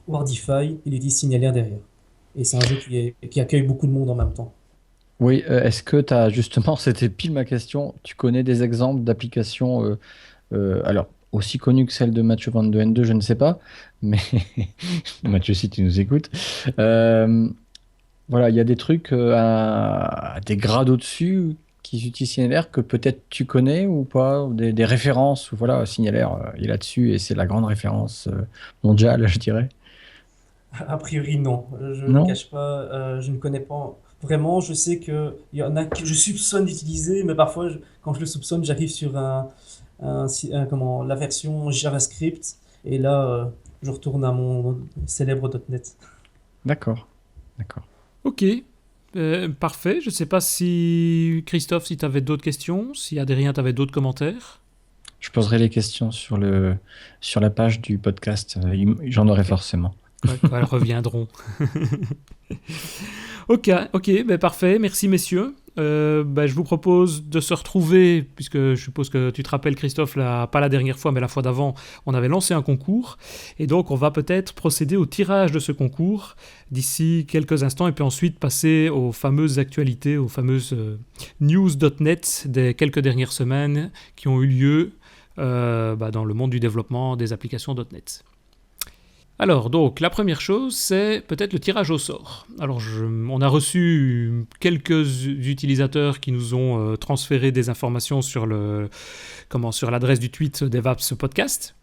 Wordify, il utilise signalaire derrière. Et c'est un jeu qui accueille beaucoup de monde en même temps. Oui, est-ce que tu as justement, c'était pile ma question, tu connais des exemples d'applications, alors aussi connues que celle de Mathieu Van de N2, je ne sais pas, mais Mathieu, si tu nous écoutes, euh, voilà, il y a des trucs à des grades au-dessus qui utilisent Signalaire que peut-être tu connais ou pas, ou des références, ou voilà, Signalaire est là-dessus et c'est la grande référence mondiale, je dirais. A priori, non. Je ne Non? cache pas, je ne connais pas vraiment. Je sais qu'il y en a que je soupçonne d'utiliser, mais parfois, quand je le soupçonne, j'arrive sur la version JavaScript, et là, je retourne à mon célèbre .NET. D'accord, d'accord. Ok, parfait. Je ne sais pas si, Christophe, si tu avais d'autres questions, si Adrien, tu avais d'autres commentaires. Je poserai les questions sur la page du podcast. J'en aurai forcément. Quand elles reviendront. Ok, ben parfait, merci messieurs. Ben, je vous propose de se retrouver, puisque je suppose que tu te rappelles Christophe, pas la dernière fois, mais la fois d'avant, on avait lancé un concours, et donc on va peut-être procéder au tirage de ce concours d'ici quelques instants, et puis ensuite passer aux fameuses actualités, aux fameuses news.net des quelques dernières semaines qui ont eu lieu dans le monde du développement des applications .net. Alors, donc, la première chose, c'est peut-être le tirage au sort. Alors, on a reçu quelques utilisateurs qui nous ont transféré des informations sur l'adresse du tweet DevApps Podcast.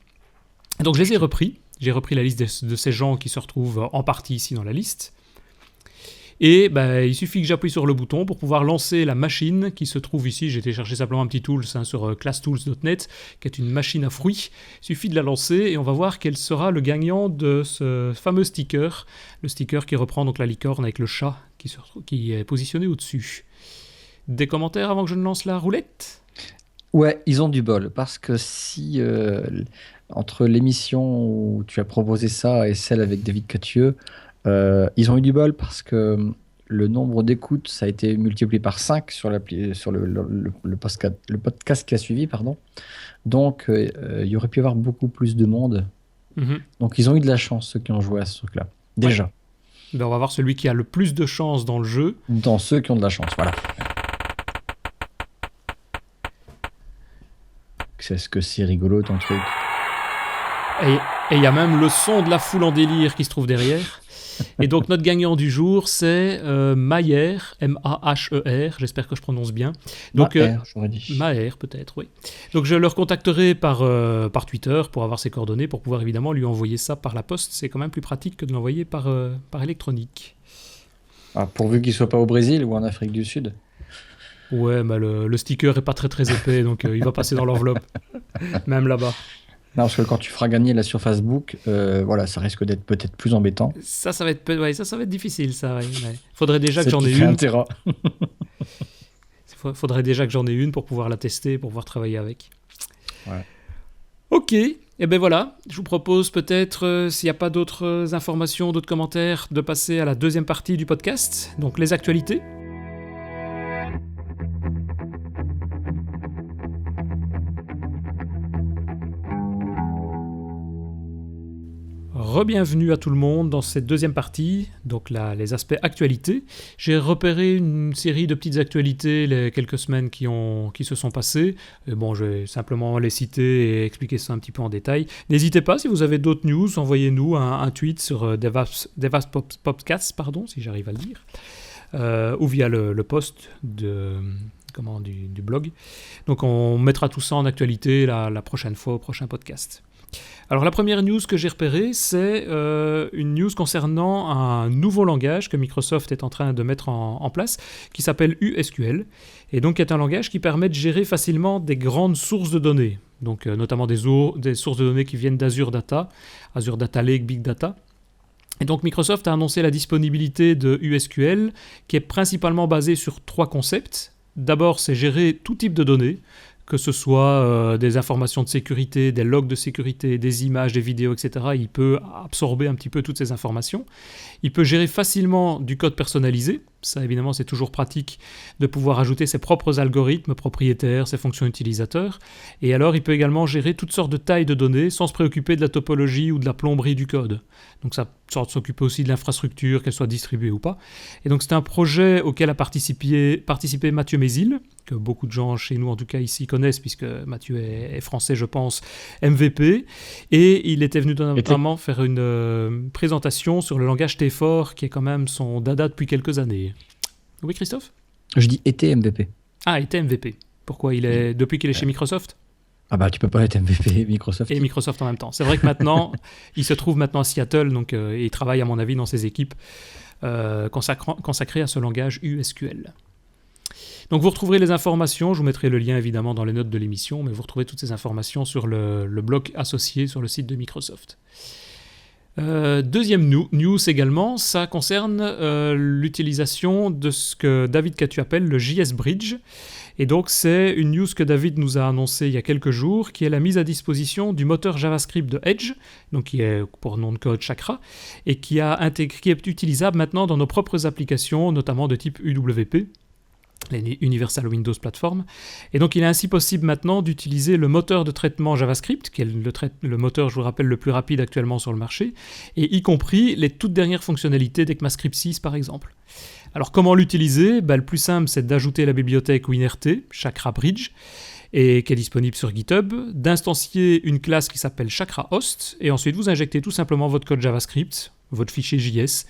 Donc, je les ai repris. J'ai repris la liste de ces gens qui se retrouvent en partie ici dans la liste. Et il suffit que j'appuie sur le bouton pour pouvoir lancer la machine qui se trouve ici. J'ai été chercher simplement un petit tool sur classtools.net, qui est une machine à fruits. Il suffit de la lancer et on va voir quel sera le gagnant de ce fameux sticker. Le sticker qui reprend donc la licorne avec le chat qui est positionné au-dessus. Des commentaires avant que je ne lance la roulette? Ouais, ils ont du bol parce que si entre l'émission où tu as proposé ça et celle avec David Cathieux, ils ont eu du bol parce que le nombre d'écoutes, ça a été multiplié par 5 sur le podcast qui a suivi, pardon. Donc, il y aurait pu y avoir beaucoup plus de monde. Mhm. Donc, ils ont eu de la chance, ceux qui ont joué à ce truc-là. Déjà. Ben, on va voir celui qui a le plus de chance dans le jeu. Dans ceux qui ont de la chance, voilà. Est-ce que c'est rigolo, ton truc? Et il y a même le son de la foule en délire qui se trouve derrière. Et donc notre gagnant du jour, c'est Maher, M-A-H-E-R, j'espère que je prononce bien. Donc, Maher, j'aurais dit. Maher, peut-être, oui. Donc je le recontacterai par Twitter pour avoir ses coordonnées, pour pouvoir évidemment lui envoyer ça par la poste. C'est quand même plus pratique que de l'envoyer par électronique. Ah, pourvu qu'il soit pas au Brésil ou en Afrique du Sud. Ouais, mais le sticker est pas très très épais, donc il va passer dans l'enveloppe, même là-bas. Non, parce que quand tu feras gagner la Surface Book, voilà, ça risque d'être peut-être plus embêtant. Ça va être, ça va être difficile, ça. Ouais. Faudrait déjà que C'est j'en ai qui fait une. intérêt. Faudrait déjà que j'en ai une pour pouvoir la tester, pour pouvoir travailler avec. Ouais. Ok, et ben voilà. Je vous propose peut-être, s'il n'y a pas d'autres informations, d'autres commentaires, de passer à la deuxième partie du podcast, donc les actualités. Re-bienvenue à tout le monde dans cette deuxième partie, donc là, les aspects actualités. J'ai repéré une série de petites actualités les quelques semaines qui se sont passées. Et bon, je vais simplement les citer et expliquer ça un petit peu en détail. N'hésitez pas, si vous avez d'autres news, envoyez-nous un tweet sur DevApps Podcast, pardon, si j'arrive à le dire, ou via le post du blog. Donc on mettra tout ça en actualité la prochaine fois, au prochain podcast. Alors la première news que j'ai repérée, c'est une news concernant un nouveau langage que Microsoft est en train de mettre en place, qui s'appelle USQL, et donc qui est un langage qui permet de gérer facilement des grandes sources de données, donc notamment des sources de données qui viennent d'Azure Data, Azure Data Lake, Big Data. Et donc Microsoft a annoncé la disponibilité de USQL, qui est principalement basée sur 3 concepts. D'abord, c'est gérer tout type de données, que ce soit des informations de sécurité, des logs de sécurité, des images, des vidéos, etc. Il peut absorber un petit peu toutes ces informations. Il peut gérer facilement du code personnalisé. Ça, évidemment, c'est toujours pratique de pouvoir ajouter ses propres algorithmes propriétaires, ses fonctions utilisateurs. Et alors, il peut également gérer toutes sortes de tailles de données sans se préoccuper de la topologie ou de la plomberie du code. Donc, ça s'occupe aussi de l'infrastructure, qu'elle soit distribuée ou pas. Et donc, c'est un projet auquel a participé Mathieu Mézil, que beaucoup de gens chez nous, en tout cas ici, connaissent, puisque Mathieu est français, je pense, MVP. Et il était venu notamment faire une présentation sur le langage T4, qui est quand même son dada depuis quelques années. Oui, Christophe ? Je dis était MVP. Ah, était MVP. Pourquoi ? Depuis qu'il est chez Microsoft ? Ah bah tu peux pas être MVP Microsoft. Et Microsoft en même temps. C'est vrai que maintenant, il se trouve maintenant à Seattle, donc il travaille à mon avis dans ses équipes consacrées à ce langage USQL. Donc vous retrouverez les informations, je vous mettrai le lien évidemment dans les notes de l'émission, mais vous retrouvez toutes ces informations sur le blog associé sur le site de Microsoft. Deuxième news également, ça concerne l'utilisation de ce que David Catu appelle le JS Bridge. Et donc c'est une news que David nous a annoncée il y a quelques jours, qui est la mise à disposition du moteur JavaScript de Edge, donc qui est pour nom de code Chakra, et qui est utilisable maintenant dans nos propres applications, notamment de type UWP. Les Universal Windows Platform. Et donc il est ainsi possible maintenant d'utiliser le moteur de traitement JavaScript, qui est le moteur, je vous rappelle, le plus rapide actuellement sur le marché, et y compris les toutes dernières fonctionnalités d'ECMAScript 6 par exemple. Alors comment l'utiliser ? Le plus simple, c'est d'ajouter la bibliothèque WinRT, Chakra Bridge, et qui est disponible sur GitHub, d'instancier une classe qui s'appelle Chakra Host, et ensuite vous injectez tout simplement votre code JavaScript, votre fichier JS.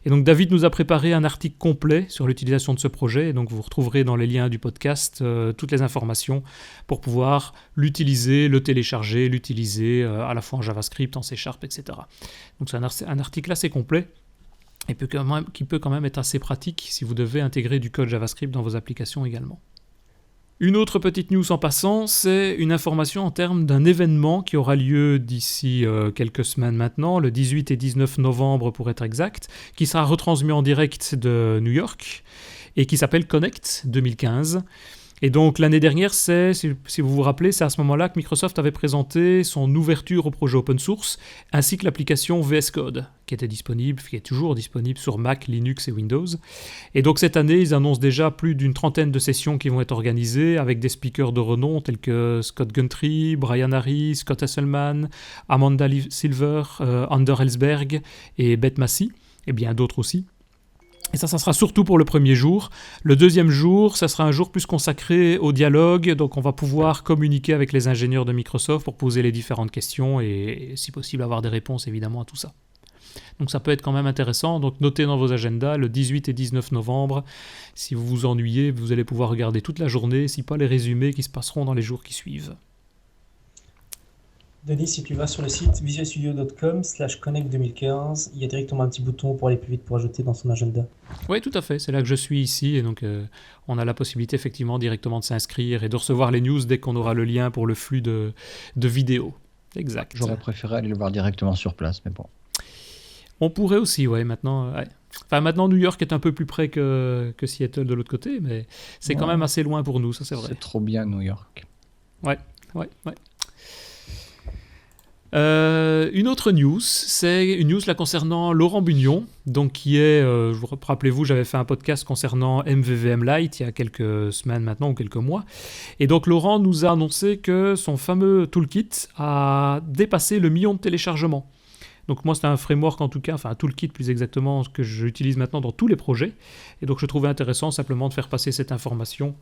Et donc David nous a préparé un article complet sur l'utilisation de ce projet, et donc vous retrouverez dans les liens du podcast toutes les informations pour pouvoir l'utiliser, le télécharger, l'utiliser à la fois en JavaScript, en C#, etc. Donc c'est un article assez complet, et qui peut quand même être assez pratique si vous devez intégrer du code JavaScript dans vos applications également. Une autre petite news en passant, c'est une information en termes d'un événement qui aura lieu d'ici quelques semaines maintenant, le 18 et 19 novembre pour être exact, qui sera retransmis en direct de New York et qui s'appelle Connect 2015. Et donc l'année dernière, si vous vous rappelez, c'est à ce moment-là que Microsoft avait présenté son ouverture au projet open source, ainsi que l'application VS Code, qui est toujours disponible sur Mac, Linux et Windows. Et donc cette année, ils annoncent déjà plus d'une trentaine de sessions qui vont être organisées, avec des speakers de renom tels que Scott Guntry, Brian Harris, Scott Hasselman, Amanda Silver, Ander Ellsberg et Beth Massey, et bien d'autres aussi. Et ça sera surtout pour le premier jour. Le deuxième jour, ça sera un jour plus consacré au dialogue. Donc on va pouvoir communiquer avec les ingénieurs de Microsoft pour poser les différentes questions et si possible avoir des réponses évidemment à tout ça. Donc ça peut être quand même intéressant. Donc notez dans vos agendas le 18 et 19 novembre. Si vous vous ennuyez, vous allez pouvoir regarder toute la journée, si pas les résumés qui se passeront dans les jours qui suivent. Denis, si tu vas sur le site visualstudio.com/connect2015, il y a directement un petit bouton pour aller plus vite pour ajouter dans son agenda. Oui, tout à fait. C'est là que je suis ici. Et donc, on a la possibilité effectivement directement de s'inscrire et de recevoir les news dès qu'on aura le lien pour le flux de vidéos. Exact. J'aurais préféré aller le voir directement sur place, mais bon. On pourrait aussi, ouais, maintenant. Ouais. Enfin, maintenant, New York est un peu plus près que Seattle de l'autre côté, mais c'est quand même assez loin pour nous, ça c'est vrai. C'est trop bien, New York. Ouais. Une autre news, c'est une news là concernant Laurent Bugnon, donc qui est, rappelez-vous, j'avais fait un podcast concernant MVVM Lite il y a quelques semaines maintenant ou quelques mois, et donc Laurent nous a annoncé que son fameux toolkit a dépassé le 1 million de téléchargements. Donc moi c'est un framework en tout cas, enfin un toolkit plus exactement, que j'utilise maintenant dans tous les projets, et donc je trouvais intéressant simplement de faire passer cette information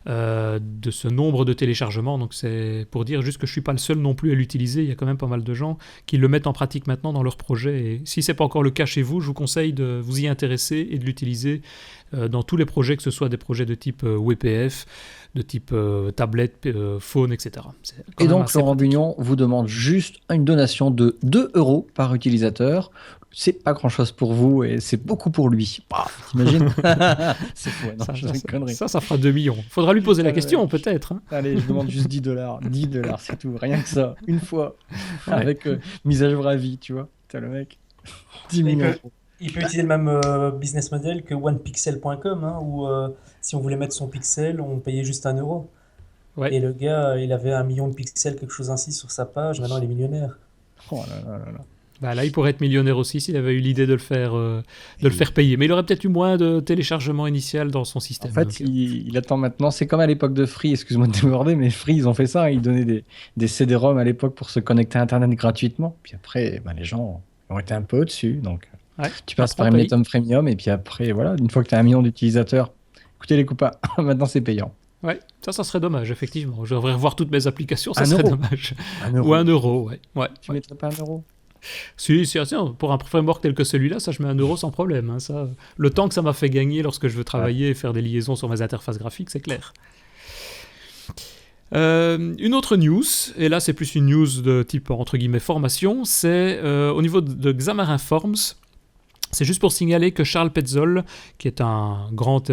de ce nombre de téléchargements. Donc c'est pour dire juste que je ne suis pas le seul non plus à l'utiliser. Il y a quand même pas mal de gens qui le mettent en pratique maintenant dans leurs projets. Et si ce n'est pas encore le cas chez vous, je vous conseille de vous y intéresser et de l'utiliser dans tous les projets, que ce soit des projets de type WPF, de type tablette, phone, etc. Et donc Laurent Bugnon vous demande juste une donation de 2 € par utilisateur. C'est pas grand chose pour vous et c'est beaucoup pour lui. T'imagines? C'est fou, non, ça fera 2 millions. Faudra lui poser la question, peut-être. Hein. Allez, je demande juste 10 $. 10 $, c'est tout. Rien que ça. Une fois. Avec mise à jour à vie, tu vois. T'as le mec. 10 millions. Il peut utiliser le même business model que onepixel.com, hein, où si on voulait mettre son pixel, on payait juste 1 €. Ouais. Et le gars, il avait 1 million de pixels, quelque chose ainsi, sur sa page. Maintenant, il est millionnaire. Oh là là là là. Bah là, il pourrait être millionnaire aussi s'il avait eu l'idée de le faire payer. Mais il aurait peut-être eu moins de téléchargement initial dans son système. En fait, il attend maintenant. C'est comme à l'époque de Free, excuse-moi de déborder, mais Free, ils ont fait ça. Ils donnaient des CD-ROM à l'époque pour se connecter à Internet gratuitement. Puis après, les gens ont été un peu au-dessus. Donc, tu passes par Emnetum Premium. Et puis après, voilà, une fois que tu as 1 million d'utilisateurs, écoutez les copains, maintenant c'est payant. Ouais, ça serait dommage, effectivement. Je devrais revoir toutes mes applications, ça serait dommage. 1 €. Ou 1 €, ouais. Tu mettrais pas 1 €? Si, pour un framework tel que celui-là, ça je mets 1 € sans problème. Hein, ça, le temps que ça m'a fait gagner lorsque je veux travailler et faire des liaisons sur mes interfaces graphiques, c'est clair. Une autre news, et là c'est plus une news de type entre guillemets formation, c'est au niveau de Xamarin Forms. C'est juste pour signaler que Charles Petzold, qui est un grand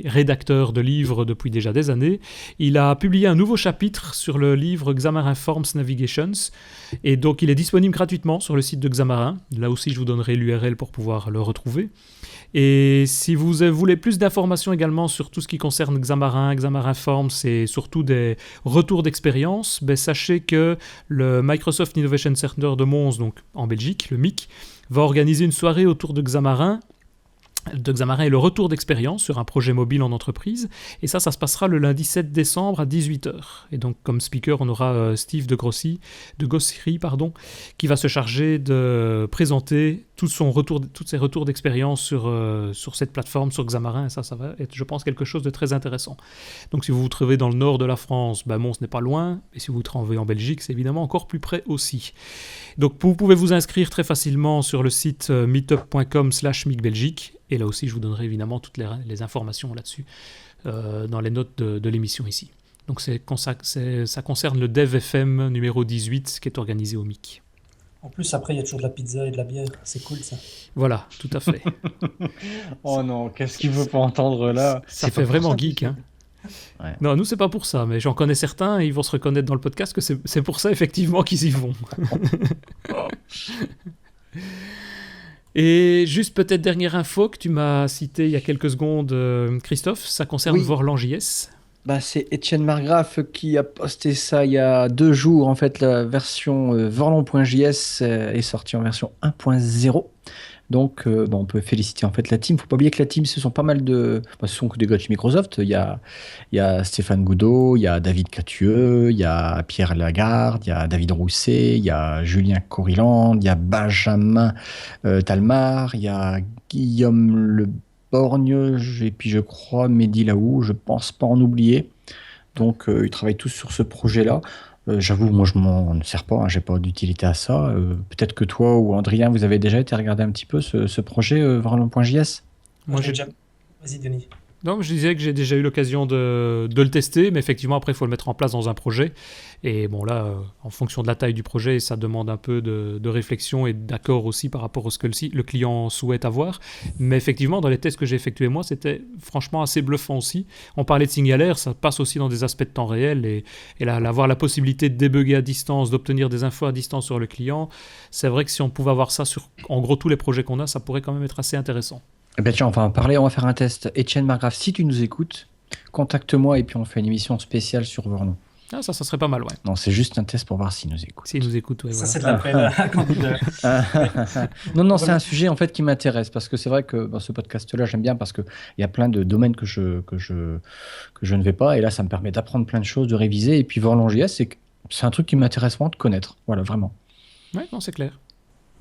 rédacteur de livres depuis déjà des années, il a publié un nouveau chapitre sur le livre Xamarin Forms Navigations, et donc il est disponible gratuitement sur le site de Xamarin. Là aussi, je vous donnerai l'URL pour pouvoir le retrouver. Et si vous voulez plus d'informations également sur tout ce qui concerne Xamarin Forms et surtout des retours d'expérience, sachez que le Microsoft Innovation Center de Mons, donc en Belgique, le MIC, va organiser une soirée autour de Xamarin et le retour d'expérience sur un projet mobile en entreprise. Et ça se passera le lundi 7 décembre à 18h. Et donc, comme speaker, on aura Steve de Gossry, qui va se charger de présenter tous ses retours d'expérience sur cette plateforme, sur Xamarin. Et ça va être, je pense, quelque chose de très intéressant. Donc, si vous vous trouvez dans le nord de la France, Mons n'est pas loin. Et si vous vous trouvez en Belgique, c'est évidemment encore plus près aussi. Donc, vous pouvez vous inscrire très facilement sur le site meetup.com/micbelgique. Et là aussi, je vous donnerai évidemment toutes les informations là-dessus dans les notes de l'émission ici. Donc ça concerne le DevFM numéro 18 qui est organisé au MIC. En plus, après, il y a toujours de la pizza et de la bière. C'est cool, ça. Voilà, tout à fait. Oh non, qu'est-ce qu'il veut pas entendre là? Ça fait vraiment geek, hein. Ouais. Non, nous, c'est pas pour ça, mais j'en connais certains et ils vont se reconnaître dans le podcast que c'est pour ça, effectivement, qu'ils y vont. Et juste peut-être dernière info que tu m'as cité il y a quelques secondes, Christophe, ça concerne Oui. Vorlan.js. Bah, c'est Étienne Margraf qui a posté ça il y a 2 jours. En fait, la version Vorlon.js est sortie en version 1.0. Donc, on peut féliciter en fait la team. Faut pas oublier que la team, ce sont pas mal de. Bah, ce sont que des gars de chez Microsoft. Il y a Stéphane Goudot, il y a David Catueux, il y a Pierre Lagarde, il y a David Rousset, il y a Julien Coriland, il y a Benjamin Talmar, il y a Guillaume Le Borgne, et puis je crois Mehdi Laou. Je pense pas en oublier. Donc, ils travaillent tous sur ce projet-là. J'avoue, moi, je m'en sers pas, hein, j'ai pas d'utilité à ça. Peut-être que toi ou Adrien, vous avez déjà été regarder un petit peu ce projet Varlon.js. Moi, J'ai déjà... Vas-y, Denis. Non, je disais que j'ai déjà eu l'occasion de le tester, mais effectivement, après, il faut le mettre en place dans un projet. Et bon, là, en fonction de la taille du projet, ça demande un peu de réflexion et d'accord aussi par rapport à ce que le client souhaite avoir. Mais effectivement, dans les tests que j'ai effectués, moi, c'était franchement assez bluffant aussi. On parlait de signalaire, ça passe aussi dans des aspects de temps réel. Et là, avoir la possibilité de débugger à distance, d'obtenir des infos à distance sur le client, c'est vrai que si on pouvait avoir ça sur, en gros, tous les projets qu'on a, ça pourrait quand même être assez intéressant. Eh ben tiens, on va en parler, on va faire un test. Étienne Margraf, si tu nous écoutes, contacte-moi et puis on fait une émission spéciale sur Vorlon. Ah, ça serait pas mal, ouais. Non, c'est juste un test pour voir s'il nous écoute. S'il nous écoute, ouais, Ça, voilà. c'est de l'appel à candidat. Non, c'est un sujet en fait qui m'intéresse parce que c'est vrai que ce podcast-là, j'aime bien parce qu'il y a plein de domaines que je ne vais pas et là, ça me permet d'apprendre plein de choses, de réviser. Et puis Vorlon.js, c'est un truc qui m'intéresse vraiment de connaître. Voilà, vraiment. Ouais, non, c'est clair.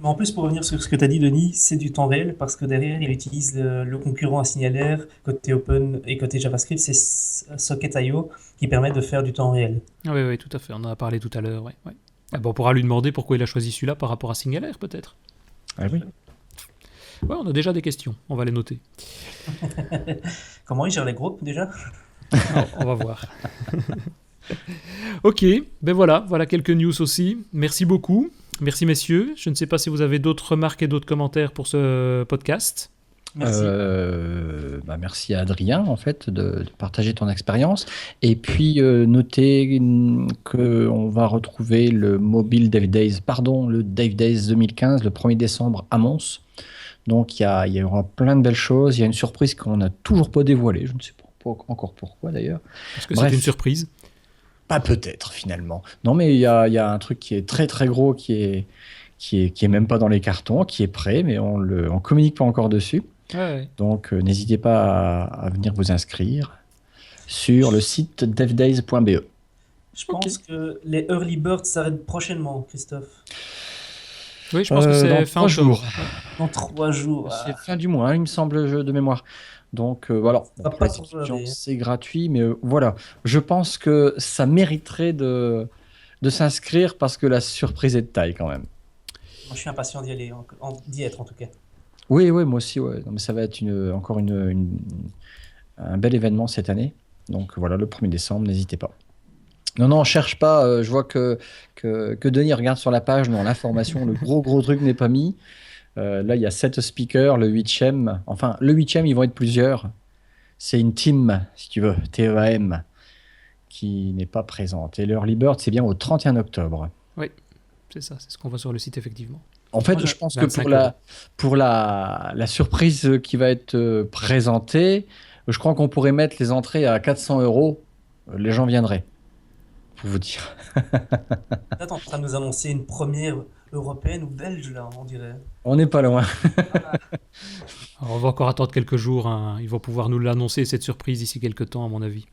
Mais en plus, pour revenir sur ce que tu as dit, Denis, c'est du temps réel parce que derrière, il utilise le concurrent à signalaire côté Open et côté JavaScript, c'est Socket.io qui permet de faire du temps réel. Ah oui, oui, tout à fait. On en a parlé tout à l'heure, ouais. Ah bon, on pourra lui demander pourquoi il a choisi celui-là par rapport à Signalaire, peut-être. Ah oui. Ouais, on a déjà des questions. On va les noter. Comment il gère les groupes déjà? On va voir. Ok, ben voilà quelques news aussi. Merci beaucoup. Merci messieurs. Je ne sais pas si vous avez d'autres remarques et d'autres commentaires pour ce podcast. Merci. Merci à Adrien en fait de partager ton expérience et puis notez qu'on va retrouver le Dev Days 2015 le 1er décembre à Mons. Donc il y aura plein de belles choses. Il y a une surprise qu'on n'a toujours pas dévoilée. Je ne sais pas encore pourquoi d'ailleurs. Est-ce que Bref. c'est une surprise? Pas peut-être finalement. Non, mais il y a un truc qui est très très gros qui est même pas dans les cartons, qui est prêt, mais on communique pas encore dessus. Ouais. Donc n'hésitez pas à venir vous inscrire sur le site devdays.be. Je pense que les early birds s'arrêtent prochainement, Christophe. Oui, je pense que c'est dans fin 3 jours. Dans 3 jours. C'est fin du mois, il me semble, de mémoire. Donc voilà, va pour pas les trop étudiants, tarder. c'est gratuit, mais voilà, je pense que ça mériterait de s'inscrire parce que la surprise est de taille quand même. Moi, je suis impatient d'y aller, d'y être en tout cas. Oui, moi aussi, ouais. Non, mais ça va être encore un bel événement cette année. Donc voilà, le 1er décembre, n'hésitez pas. Non, cherche pas. Je vois que Denis regarde sur la page. Non, l'information, le gros truc n'est pas mis. Là, il y a 7 speakers. Le 8e, enfin, le 8e, ils vont être plusieurs. C'est une team, si tu veux, TEAM, qui n'est pas présente. Et l'Early Bird, c'est bien au 31 octobre. Oui, c'est ça, c'est ce qu'on voit sur le site, effectivement. En fait, Moi, je pense que 25 pour la surprise qui va être présentée, je crois qu'on pourrait mettre les entrées à 400 €. Les gens viendraient, pour vous dire. Là, t'es en train de nous annoncer une première européenne ou belge, là, on dirait. On n'est pas loin. Alors, on va encore attendre quelques jours. Hein. Ils vont pouvoir nous l'annoncer, cette surprise, d'ici quelques temps, à mon avis.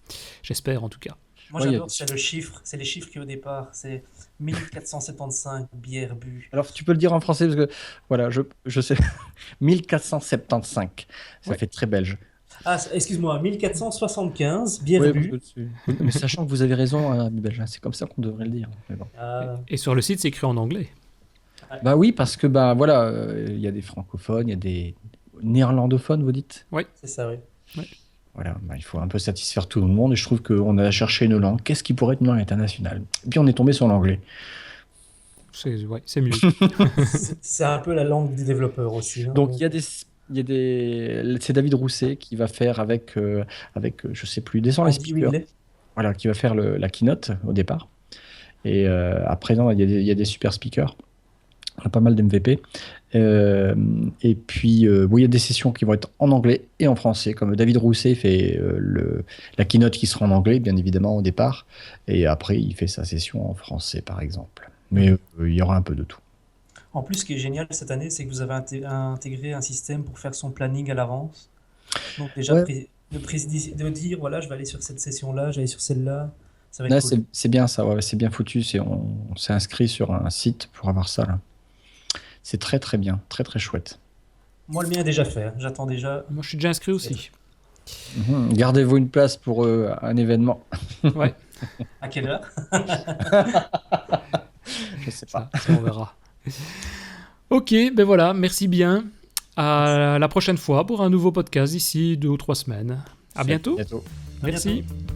J'espère, en tout cas. Moi, Ouais, j'adore, c'est le chiffre. C'est les chiffres qui, au départ, c'est 1475 bières bues. Alors, tu peux le dire en français, parce que, voilà, je sais. 1475. Ça Ouais. fait très belge. Ah, excuse-moi, 1475 bières Oui, bues. mais sachant que vous avez raison, ami belge, hein, c'est comme ça qu'on devrait le dire. Mais bon. Ah, Et sur le site, c'est écrit en anglais. Bah oui, parce que, voilà, il y a des francophones, il y a des néerlandophones, vous dites. c'est ça, oui. Voilà, il faut un peu satisfaire tout le monde et je trouve qu'on a cherché une langue. Qu'est-ce qui pourrait être une langue internationale? Et puis on est tombé sur l'anglais. C'est mieux. C'est un peu la langue des développeurs aussi. Hein. Donc c'est David Rousset qui va faire avec je sais plus, descend les Andy speakers. Whitley. Voilà, qui va faire la keynote au départ. Et après, non, il y a des super speakers. On a pas mal d'MVP. Et puis, bon, il y a des sessions qui vont être en anglais et en français, comme David Rousset fait la keynote qui sera en anglais, bien évidemment, au départ. Et après, il fait sa session en français, par exemple. Mais il y aura un peu de tout. En plus, ce qui est génial cette année, c'est que vous avez intégré un système pour faire son planning à l'avance. Donc déjà, Ouais. de dire, voilà, je vais aller sur cette session-là, je vais aller sur celle-là, ça va être Là, cool. c'est bien ça, ouais, c'est bien foutu. On s'est inscrit sur un site pour avoir ça, là. C'est très très bien, très très chouette. Moi, le mien est déjà fait, hein. J'attends déjà. Moi, je suis déjà inscrit aussi. Gardez-vous une place pour un événement. Ouais, À quelle heure? Je sais pas. ça on verra. Ok, ben voilà, merci bien. À la prochaine fois pour un nouveau podcast d'ici 2 ou 3 semaines. À bientôt. Bientôt. À Merci. bientôt.